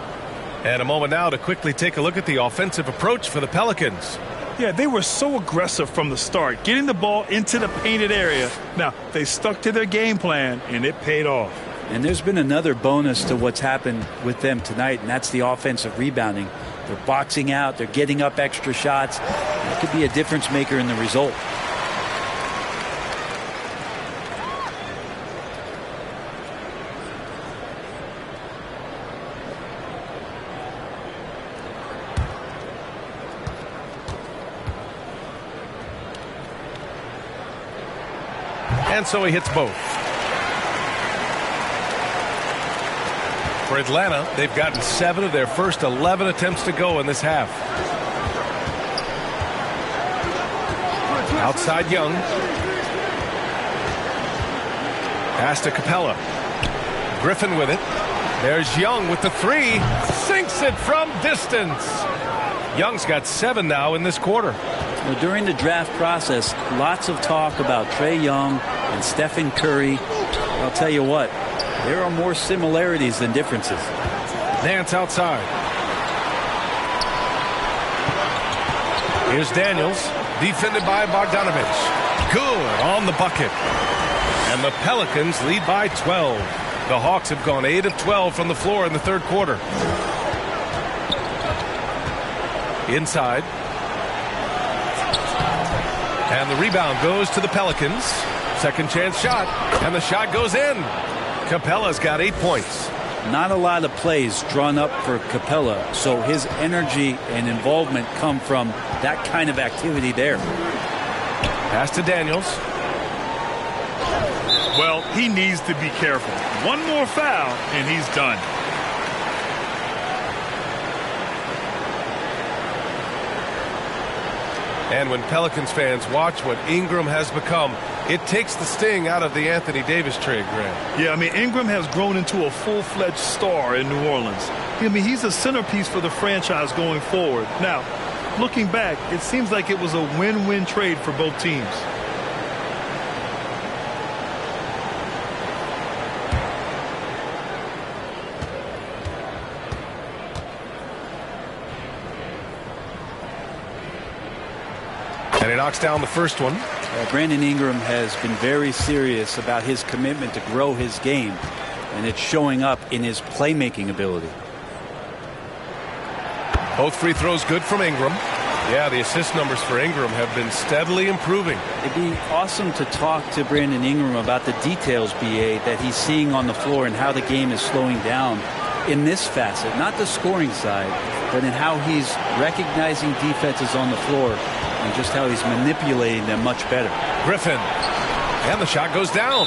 And a moment now to quickly take a look at the offensive approach for the Pelicans. Yeah, they were so aggressive from the start, getting the ball into the painted area. Now, they stuck to their game plan, and it paid off. And there's been another bonus to what's happened with them tonight, and that's the offensive rebounding. They're boxing out. They're getting up extra shots. It could be a difference maker in the result. And so he hits both. For Atlanta, they've gotten 7 of their first 11 attempts to go in this half. Outside Young. Pass to Capella. Griffin with it. There's Young with the three. Sinks it from distance. Young's got 7 now in this quarter. Well, during the draft process, lots of talk about Trae Young and Stephen Curry. I'll tell you what, there are more similarities than differences. Nance outside. Here's Daniels, defended by Bogdanovich. Good on the bucket. And the Pelicans lead by 12. The Hawks have gone 8 of 12 from the floor in the third quarter. Inside. And the rebound goes to the Pelicans. Second chance shot. And the shot goes in. Capella's got 8 points. Not a lot of plays drawn up for Capella, so his energy and involvement come from that kind of activity there. Pass to Daniels. Well, he needs to be careful. One more foul, and he's done. And when Pelicans fans watch what Ingram has become, it takes the sting out of the Anthony Davis trade, Grant. Yeah, I mean, Ingram has grown into a full-fledged star in New Orleans. I mean, he's a centerpiece for the franchise going forward. Now, looking back, it seems like it was a win-win trade for both teams. And he knocks down the first one. Brandon Ingram has been very serious about his commitment to grow his game, and it's showing up in his playmaking ability. Both free throws good from Ingram. Yeah, the assist numbers for Ingram have been steadily improving. It'd be awesome to talk to Brandon Ingram about the details, BA, that he's seeing on the floor and how the game is slowing down in this facet, not the scoring side, but in how he's recognizing defenses on the floor and just how he's manipulating them much better. Griffin. And the shot goes down.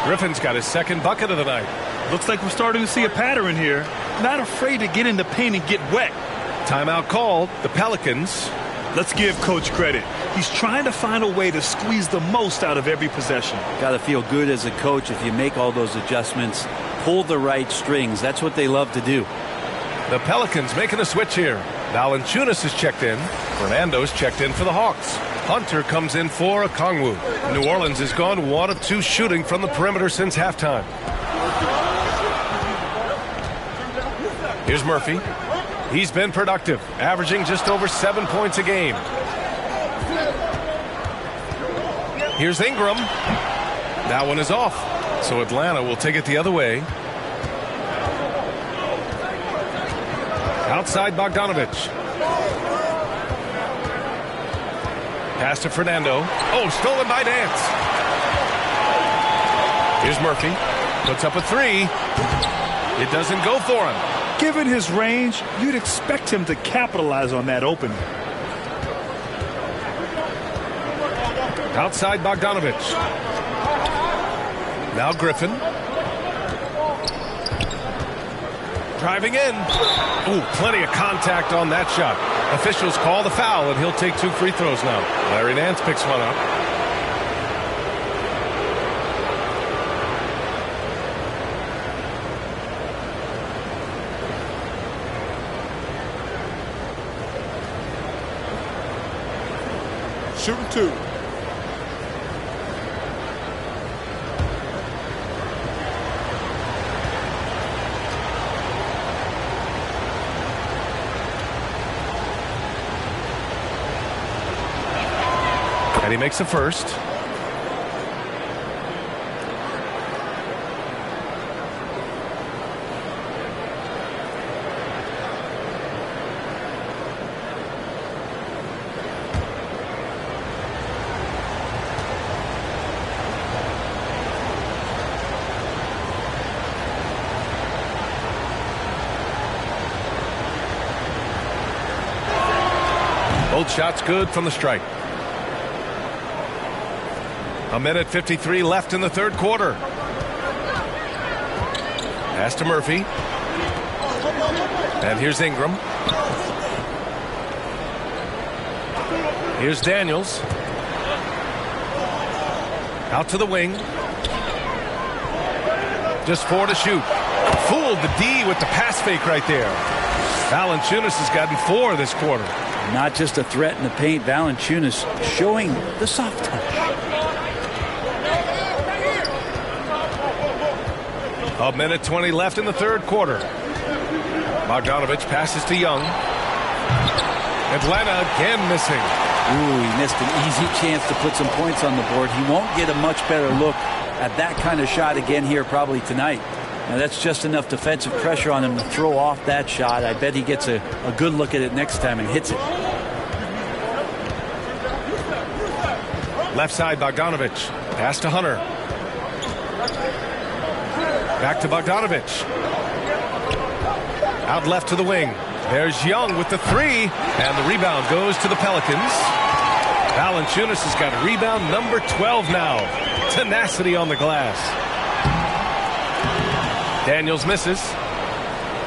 Griffin's got his second bucket of the night. Looks like we're starting to see a pattern here. Not afraid to get in the paint and get wet. Timeout called. The Pelicans. Let's give Coach credit. He's trying to find a way to squeeze the most out of every possession. Got to feel good as a coach if you make all those adjustments, pull the right strings. That's what they love to do. The Pelicans making a switch here. Valanciunas is checked in. Fernando's checked in for the Hawks. Hunter comes in for Okongwu. New Orleans has gone 1 of 2 shooting from the perimeter since halftime. Here's Murphy. He's been productive, averaging just over 7 points a game. Here's Ingram. That one is off, so Atlanta will take it the other way. Outside Bogdanovich. Pass to Fernando. Oh, stolen by Nance. Here's Murphy. Puts up a 3. It doesn't go for him. Given his range, you'd expect him to capitalize on that opening. Outside Bogdanovich. Now Griffin. Driving in. Ooh, plenty of contact on that shot. Officials call the foul, and he'll take 2 free throws now. Larry Nance picks one up. Shooting 2. And he makes the first. Both shots good from the stripe. 1:53 left in the third quarter. Pass to Murphy. And here's Ingram. Here's Daniels. Out to the wing. Just 4 to shoot. Fooled the D with the pass fake right there. Valanciunas has gotten 4 this quarter. Not just a threat in the paint. Valanciunas showing the soft touch. A minute 20 left in the third quarter. Bogdanovich passes to Young. Atlanta again missing. Ooh, he missed an easy chance to put some points on the board. He won't get a much better look at that kind of shot again here probably tonight. Now that's just enough defensive pressure on him to throw off that shot. I bet he gets a good look at it next time and hits it. Left side, Bogdanovich. Pass to Hunter. Back to Bogdanovich. Out left to the wing. There's Young with the 3. And the rebound goes to the Pelicans. Valanciunas has got rebound number 12 now. Tenacity on the glass. Daniels misses.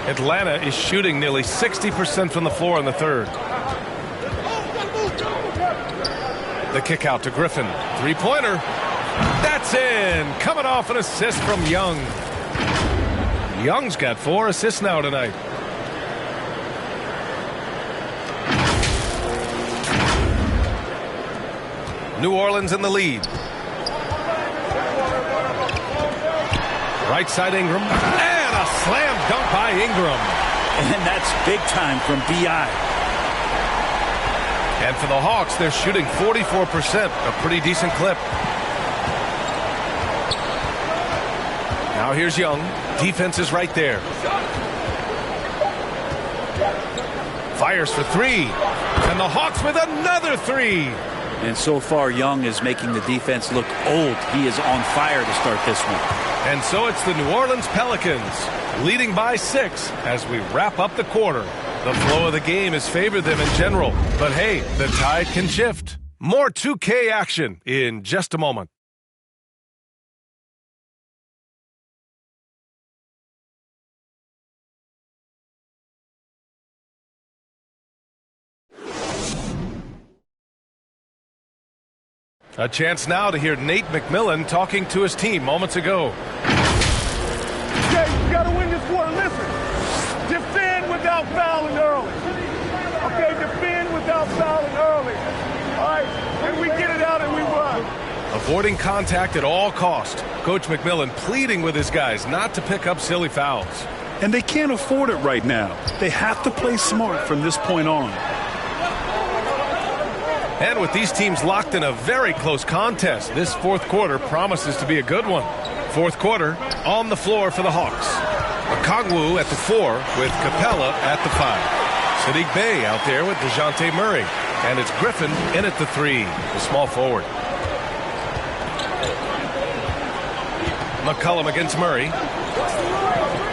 Atlanta is shooting nearly 60% from the floor in the third. The kick out to Griffin. 3-pointer. That's in. Coming off an assist from Young. Young's got 4 assists now tonight. New Orleans in the lead. Right side Ingram. And a slam dunk by Ingram. And that's big time from B.I. And for the Hawks, they're shooting 44%, a pretty decent clip. Now here's Young. Defense is right there. Fires for 3. And the Hawks with another 3. And so far, Young is making the defense look old. He is on fire to start this one. And so it's the New Orleans Pelicans leading by 6 as we wrap up the quarter. The flow of the game has favored them in general. But hey, the tide can shift. More 2K action in just a moment. A chance now to hear Nate McMillan talking to his team moments ago. Okay, you got to win this quarter. Listen, defend without fouling early. Okay, defend without fouling early. All right, and we get it out and we run. Avoiding contact at all cost. Coach McMillan pleading with his guys not to pick up silly fouls. And they can't afford it right now. They have to play smart from this point on. And with these teams locked in a very close contest, this fourth quarter promises to be a good one. Fourth quarter, on the floor for the Hawks. Okongwu at the 4 with Capella at the 5. Sadiq Bey out there with DeJounte Murray. And it's Griffin in at the 3, the small forward. McCollum against Murray.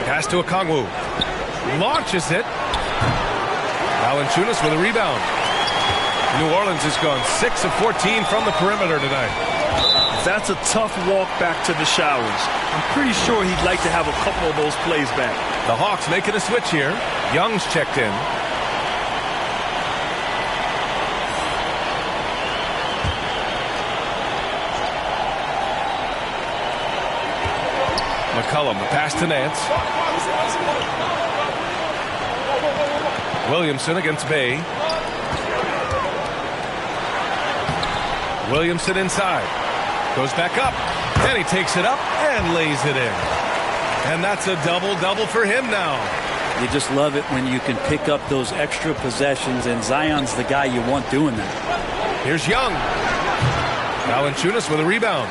Pass to Okongwu. Launches it. Valanciunas with a rebound. New Orleans has gone 6 of 14 from the perimeter tonight. That's a tough walk back to the showers. I'm pretty sure he'd like to have a couple of those plays back. The Hawks making a switch here. Young's checked in. McCollum, the pass to Nance. Williamson against Bey. Williamson inside. Goes back up. And he takes it up and lays it in. And that's a double-double for him now. You just love it when you can pick up those extra possessions, and Zion's the guy you want doing that. Here's Young. Valanciunas with a rebound.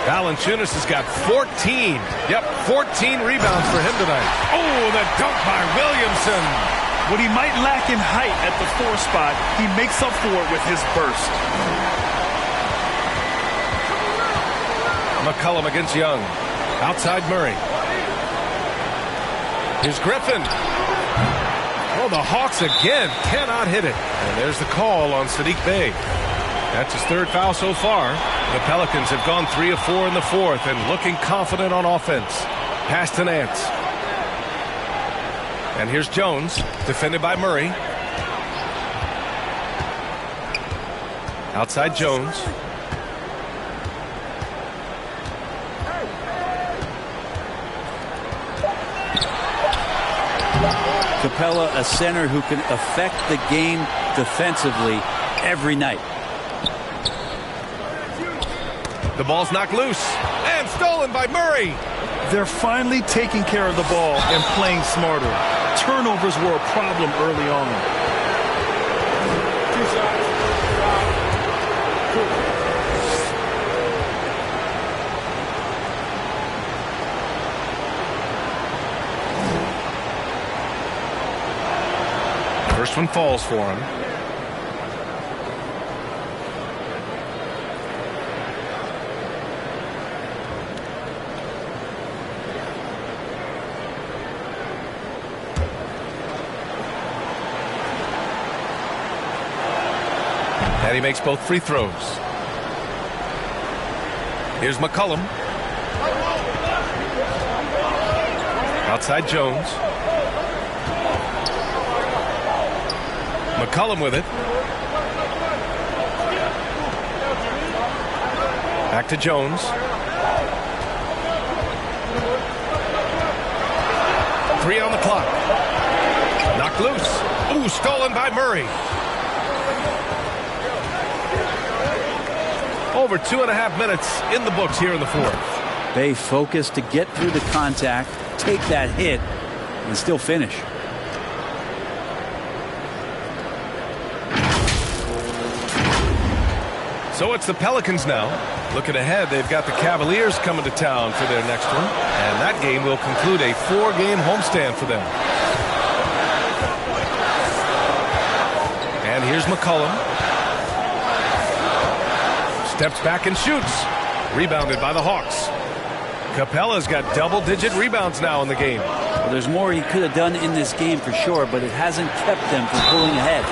Valanciunas has got 14. Yep, 14 rebounds for him tonight. Oh, the dunk by Williamson. What he might lack in height at the 4 spot, he makes up for it with his burst. McCollum against Young. Outside Murray. Here's Griffin. Oh, the Hawks again cannot hit it. And there's the call on Sadiq Bey. That's his 3rd foul so far. The Pelicans have gone 3 of 4 in the 4th and looking confident on offense. Pass to Nance. And here's Jones, defended by Murray. Outside Jones. Capella, a center who can affect the game defensively every night. The ball's knocked loose and stolen by Murray. They're finally taking care of the ball and playing smarter. Turnovers were a problem early on. First one falls for him. And he makes both free throws. Here's McCollum. Outside Jones. McCollum with it. Back to Jones. Three on the clock. Knocked loose. Ooh, stolen by Murray. Over 2.5 minutes in the books here in the fourth. They focus to get through the contact, take that hit, and still finish. So it's the Pelicans now. Looking ahead, they've got the Cavaliers coming to town for their next one. And that game will conclude a 4-game homestand for them. And here's McCollum. Steps back and shoots. Rebounded by the Hawks. Capella's got double-digit rebounds now in the game. Well, there's more he could have done in this game for sure, but it hasn't kept them from pulling ahead.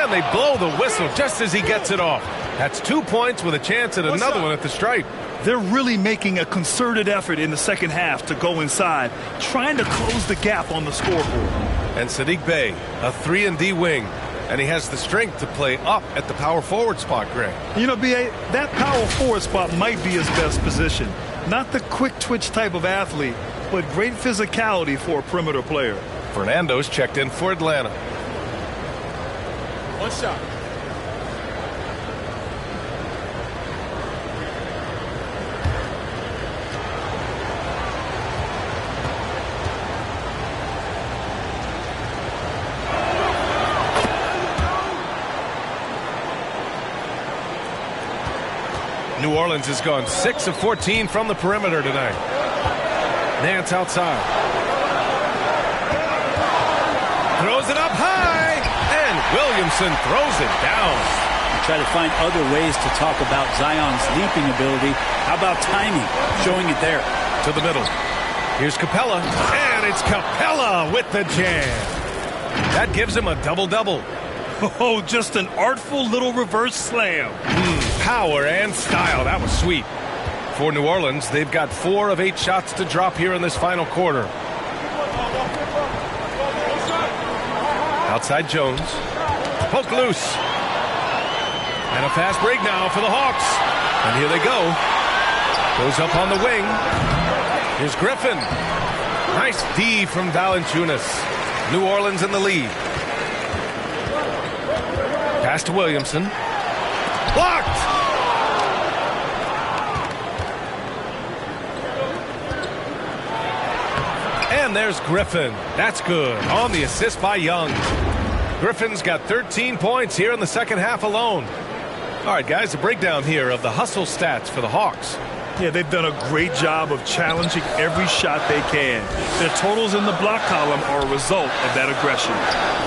And they blow the whistle just as he gets it off. That's 2 points with a chance at another one at the stripe. They're really making a concerted effort in the second half to go inside, trying to close the gap on the scoreboard. And Saddiq Bey, a 3-and-D wing. And he has the strength to play up at the power forward spot, Greg. You know, B.A., that power forward spot might be his best position. Not the quick twitch type of athlete, but great physicality for a perimeter player. Fernando's checked in for Atlanta. One shot. New Orleans has gone 6 of 14 from the perimeter tonight. Nance outside. Throws it up high, and Williamson throws it down. Try to find other ways to talk about Zion's leaping ability. How about timing? Showing it there. To the middle. Here's Capella, and it's Capella with the jam. That gives him a double-double. Oh, just an artful little reverse slam. Power and style. That was sweet. For New Orleans, they've got 4 of 8 shots to drop here in this final quarter. Outside Jones. Poke loose. And a fast break now for the Hawks. And here they go. Goes up on the wing. Here's Griffin. Nice D from Valanciunas. New Orleans in the lead. Pass to Williamson. Blocked! And there's Griffin. That's good. On the assist by Young. Griffin's got 13 points here in the second half alone. All right, guys, a breakdown here of the hustle stats for the Hawks. Yeah, they've done a great job of challenging every shot they can. Their totals in the block column are a result of that aggression.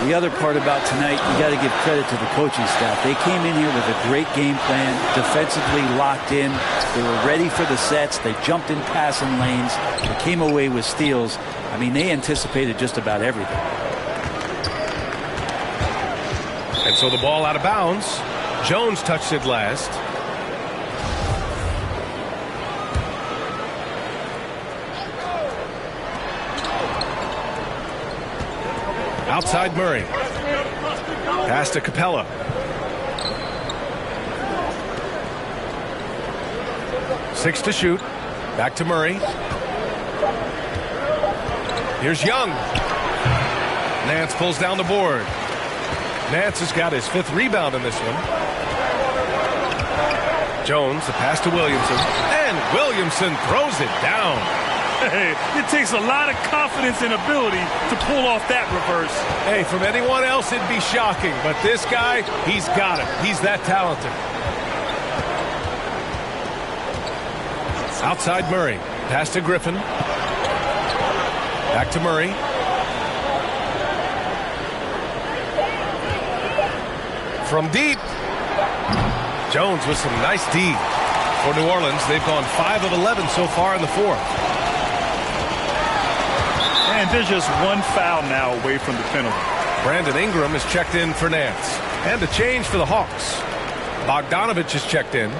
The other part about tonight, you got to give credit to the coaching staff. They came in here with a great game plan, defensively locked in. They were ready for the sets. They jumped in passing lanes. They came away with steals. I mean, they anticipated just about everything. And so the ball out of bounds. Jones touched it last. Outside Murray. Pass to Capella. Six to shoot. Back to Murray. Here's Young. Nance pulls down the board. Nance has got his 5th rebound in this one. Jones, the pass to Williamson. And Williamson throws it down. Hey, it takes a lot of confidence and ability to pull off that reverse. Hey, from anyone else, it'd be shocking. But this guy, he's got it. He's that talented. Outside Murray. Pass to Griffin. Back to Murray. From deep. Jones with some nice D. For New Orleans, they've gone 5 of 11 so far in the 4th. And there's just one foul now away from the penalty. Brandon Ingram is checked in for Nance. And a change for the Hawks. Bogdanovich is checked in.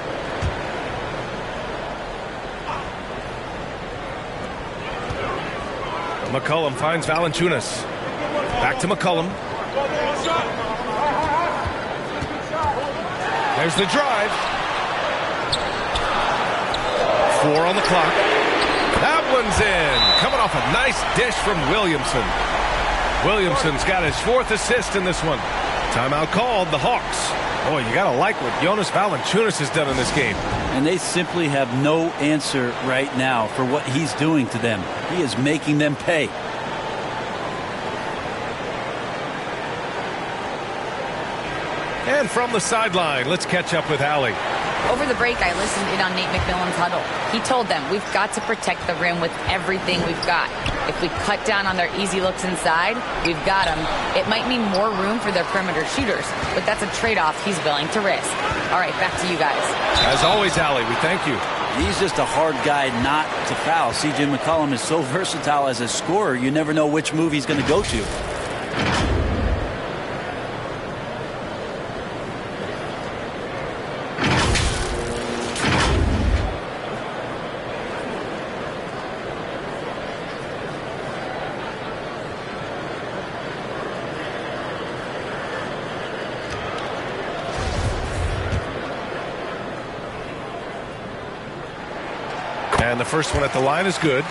McCollum finds Valanciunas. Back to McCollum. There's the drive. 4 on the clock. That one's in. Coming off a nice dish from Williamson. Williamson's got his 4th assist in this one. Timeout called, the Hawks. Boy, you got to like what Jonas Valanciunas has done in this game. And they simply have no answer right now for what he's doing to them. He is making them pay. And from the sideline, let's catch up with Allie. Over the break, I listened in on Nate McMillan's huddle. He told them, we've got to protect the rim with everything we've got. If we cut down on their easy looks inside, we've got them. It might mean more room for their perimeter shooters, but that's a trade-off he's willing to risk. All right, back to you guys. As always, Allie, we thank you. He's just a hard guy not to foul. C.J. McCollum is so versatile as a scorer, you never know which move he's going to go to. And the first one at the line is good.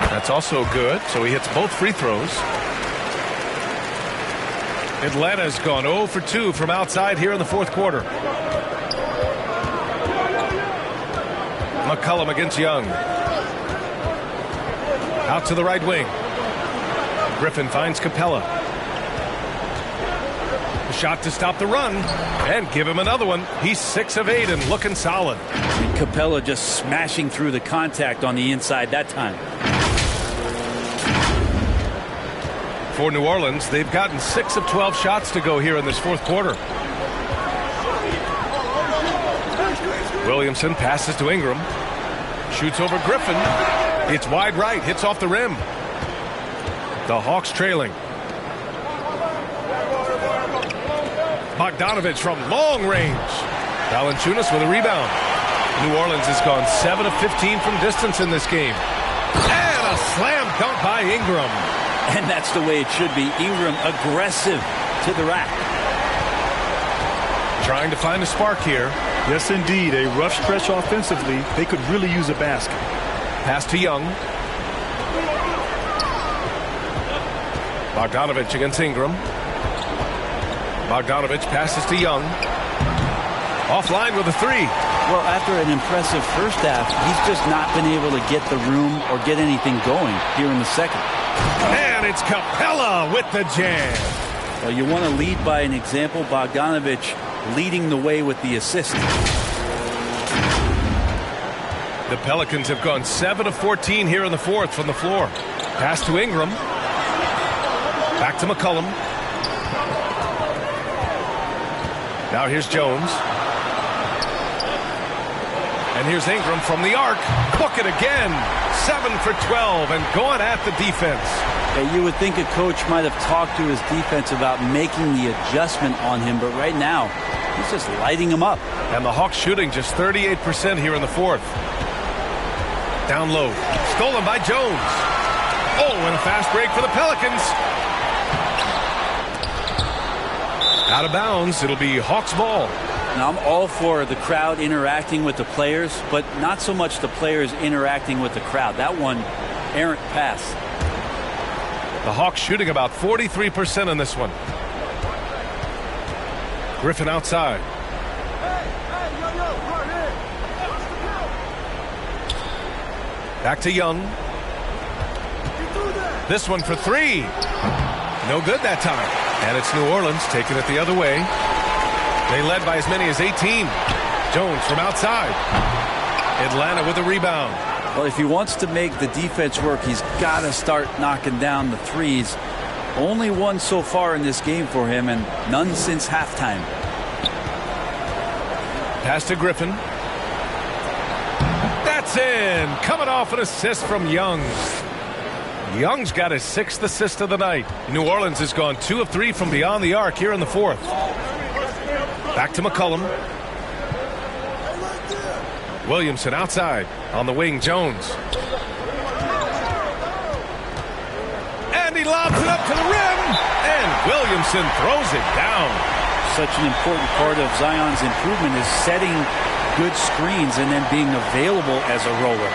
That's also good, so he hits both free throws. Atlanta's gone 0 for 2 from outside here in the 4th quarter. McCollum against Young. Out to the right wing. Griffin finds Capella. A shot to stop the run and give him another one. He's 6 of 8 and looking solid. And Capella just smashing through the contact on the inside that time. For New Orleans, they've gotten 6 of 12 shots to go here in this 4th quarter. Williamson passes to Ingram. Shoots over Griffin. It's wide right. Hits off the rim. The Hawks trailing. Bogdanovich from long range. Valanciunas with a rebound. New Orleans has gone 7 of 15 from distance in this game. And a slam dunk by Ingram. And that's the way it should be. Ingram aggressive to the rack. Trying to find a spark here. Yes, indeed. A rough stretch offensively. They could really use a basket. Pass to Young. Bogdanovich against Ingram. Bogdanovich passes to Young. Offline with a 3. Well, after an impressive first half, he's just not been able to get the room or get anything going here in the second. And it's Capella with the jam. Well, you want to lead by an example. Bogdanovich leading the way with the assist. The Pelicans have gone 7 of 14 here in the 4th from the floor. Pass to Ingram. Back to McCollum. Now here's Jones. And here's Ingram from the arc. Book it again. 7 for 12 and going at the defense. Yeah, you would think a coach might have talked to his defense about making the adjustment on him, but right now He's just lighting them up. And the Hawks shooting just 38% here in the fourth. Down low. Stolen by Jones. Oh, and a fast break for the Pelicans. Out of bounds. It'll be Hawks ball. Now, I'm all for the crowd interacting with the players, but not so much the players interacting with the crowd. That one, errant pass. The Hawks shooting about 43% in this one. Griffin outside. Back to Young. This one for three. No good that time. And it's New Orleans taking it the other way. They led by as many as 18. Jones from outside. Atlanta with a rebound. Well, if he wants to make the defense work, he's got to start knocking down the threes. Only one so far in this game for him, and none since halftime. Pass to Griffin. That's in. Coming off an assist from Young. Young's got his 6th assist of the night. New Orleans has gone 2 of 3 from beyond the arc here in the fourth. Back to McCollum. Williamson outside. On the wing, Jones. And he lobs it up to the rim. And Williamson throws it down. Such an important part of Zion's improvement is setting good screens and then being available as a roller.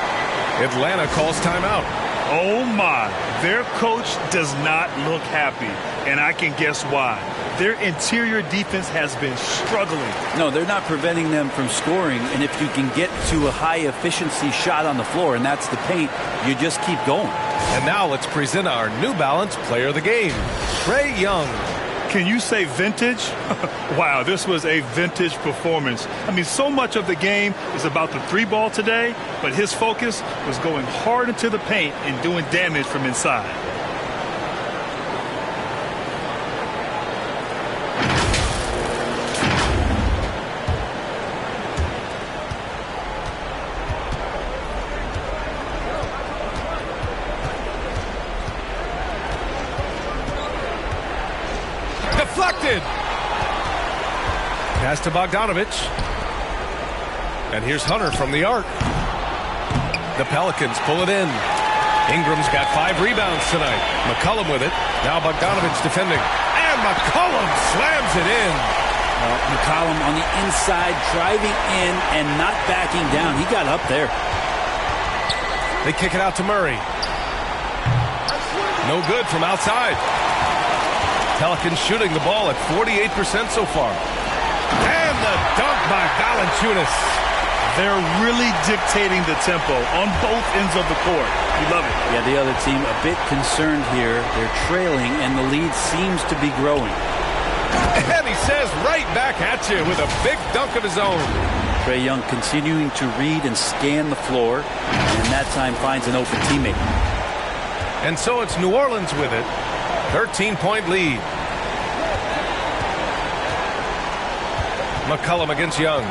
Atlanta calls timeout. Oh my, their coach does not look happy, and I can guess why. Their interior defense has been struggling. No, they're not preventing them from scoring, and if you can get to a high efficiency shot on the floor, and that's the paint, you just keep going. And now let's present our New Balance player of the game, Trae Young. Can you say vintage? Wow, this was a vintage performance. I mean, so much of the game is about the 3-ball today, but his focus was going hard into the paint and doing damage from inside. Deflected. Pass to Bogdanovich. And here's Hunter from the arc. The Pelicans pull it in. Ingram's got 5 rebounds tonight. McCollum with it. Now Bogdanovich defending. And McCollum slams it in. McCollum on the inside, driving in and not backing down. He got up there. They kick it out to Murray. No good from outside. Pelicans shooting the ball at 48% so far. And the dunk by Valanciunas. They're really dictating the tempo on both ends of the court. You love it. Yeah, the other team a bit concerned here. They're trailing, and the lead seems to be growing. And he says right back at you with a big dunk of his own. Trae Young continuing to read and scan the floor, and that time finds an open teammate. And so it's New Orleans with it. 13-point lead. McCollum against Young.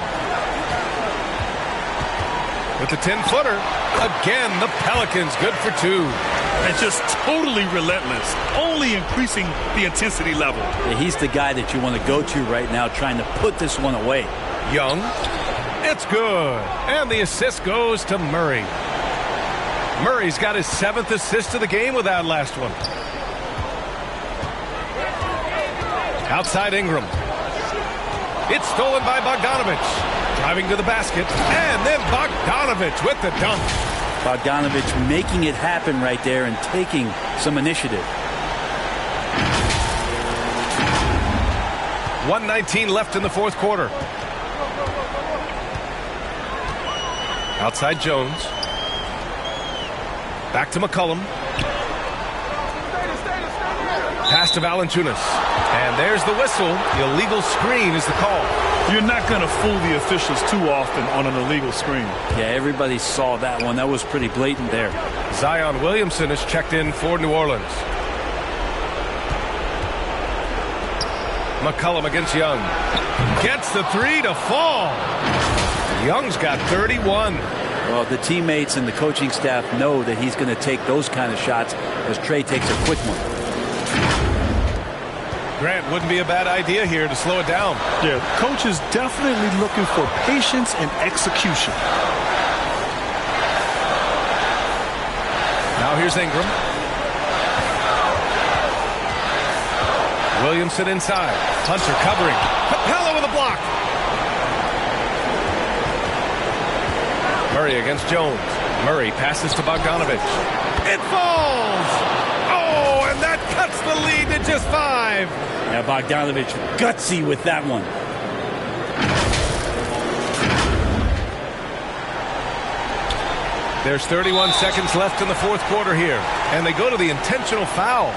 With the 10-footer. Again, the Pelicans good for 2. And just totally relentless. Only increasing the intensity level. Yeah, he's the guy that you want to go to right now, trying to put this one away. Young. It's good. And the assist goes to Murray. Murray's got his 7th assist of the game with that last one. Outside Ingram. It's stolen by Bogdanovich. Driving to the basket. And then Bogdanovich with the dunk. Bogdanovich making it happen right there and taking some initiative. 1:19 left in the fourth quarter. Outside Jones. Back to McCollum. Pass to Valanciunas. And there's the whistle. The illegal screen is the call. You're not going to fool the officials too often on an illegal screen. Yeah, everybody saw that one. That was pretty blatant there. Zion Williamson is checked in for New Orleans. McCollum against Young. Gets the 3 to fall. Young's got 31. Well, the teammates and the coaching staff know that he's going to take those kind of shots as Trae takes a quick one. Grant, wouldn't be a bad idea here to slow it down. Yeah, the coach is definitely looking for patience and execution. Now here's Ingram. Williamson inside. Hunter covering. Capella with a block. Murray against Jones. Murray passes to Bogdanovich. It falls! Oh, and that cuts the lead to just 5. Yeah, Bogdanovich gutsy with that one. There's 31 seconds left in the fourth quarter here, and they go to the intentional foul.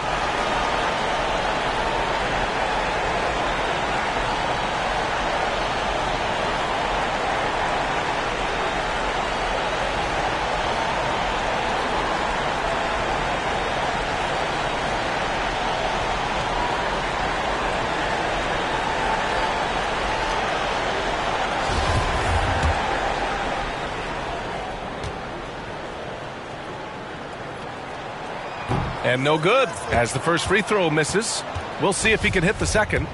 And no good, as the first free throw misses. We'll see if he can hit the second.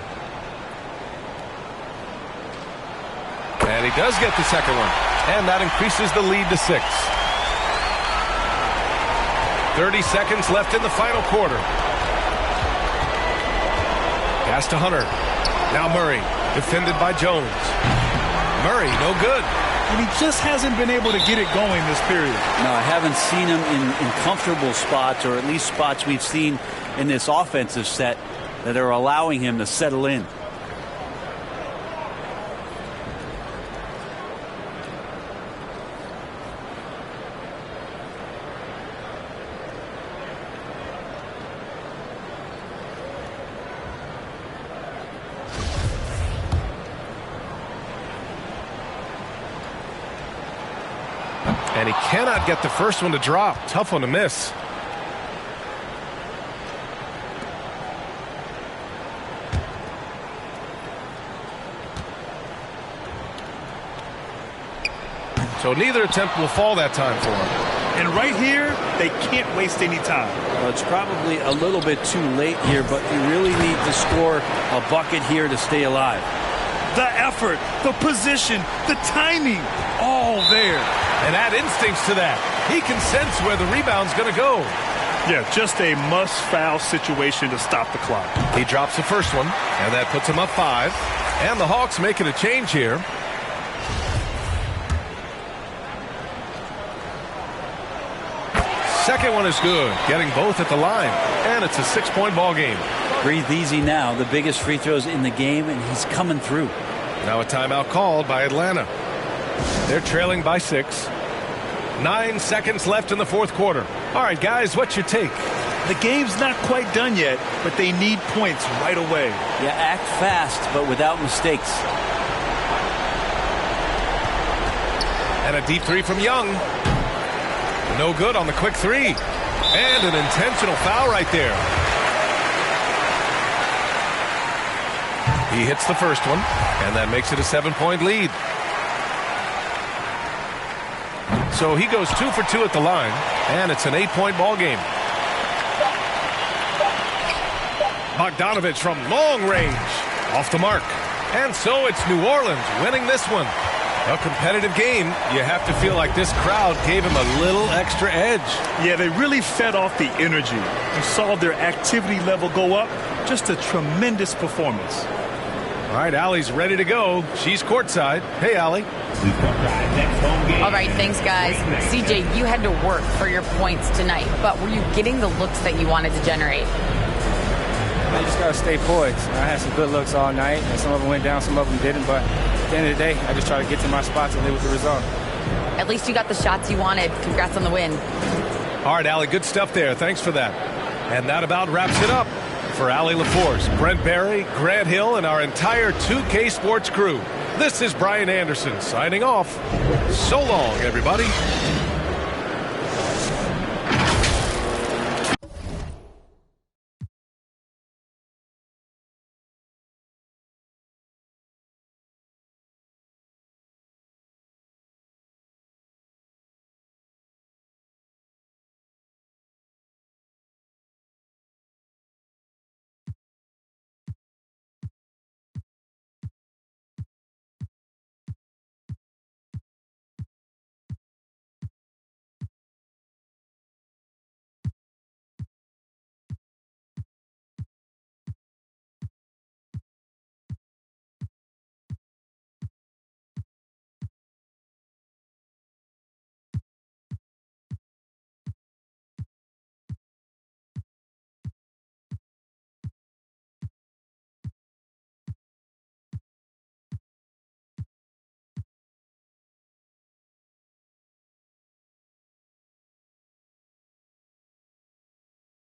And he does get the second one. And that increases the lead to 6. 30 seconds left in the final quarter. Pass to Hunter. Now Murray, defended by Jones. Murray, no good. And he just hasn't been able to get it going this period. No, I haven't seen him in comfortable spots, or at least spots we've seen in this offensive set that are allowing him to settle in. And he cannot get the first one to drop. Tough one to miss. So neither attempt will fall that time for him. And right here, they can't waste any time. Well, it's probably a little bit too late here, but you really need to score a bucket here to stay alive. The effort, the position, the timing, all there. And add instincts to that. He can sense where the rebound's going to go. Yeah, just a must-foul situation to stop the clock. He drops the first one, and that puts him up 5. And the Hawks making a change here. Second one is good, getting both at the line. And it's a 6-point ball game. Breathe easy now. The biggest free throws in the game, and he's coming through. Now a timeout called by Atlanta. They're trailing by 6. 9 seconds left in the fourth quarter. All right, guys, what's your take? The game's not quite done yet, but they need points right away. Yeah, act fast, but without mistakes. And a deep 3 from Young. No good on the quick 3. And an intentional foul right there. He hits the first one, and that makes it a 7-point lead. So he goes 2 for 2 at the line, and it's an 8-point ball game. Bogdanovich from long range, off the mark. And so it's New Orleans winning this one. A competitive game. You have to feel like this crowd gave him a little extra edge. Yeah, they really fed off the energy. You saw their activity level go up. Just a tremendous performance. All right, Allie's ready to go. She's courtside. Hey, Allie. All right, thanks, guys. CJ, you had to work for your points tonight, but were you getting the looks that you wanted to generate? I just got to stay poised. I had some good looks all night, and some of them went down, some of them didn't, but at the end of the day, I just try to get to my spots and live with the result. At least you got the shots you wanted. Congrats on the win. All right, Allie, good stuff there. Thanks for that. And that about wraps it up. For Allie LaForce, Brent Barry, Grant Hill, and our entire 2K Sports crew, this is Brian Anderson signing off. So long, everybody.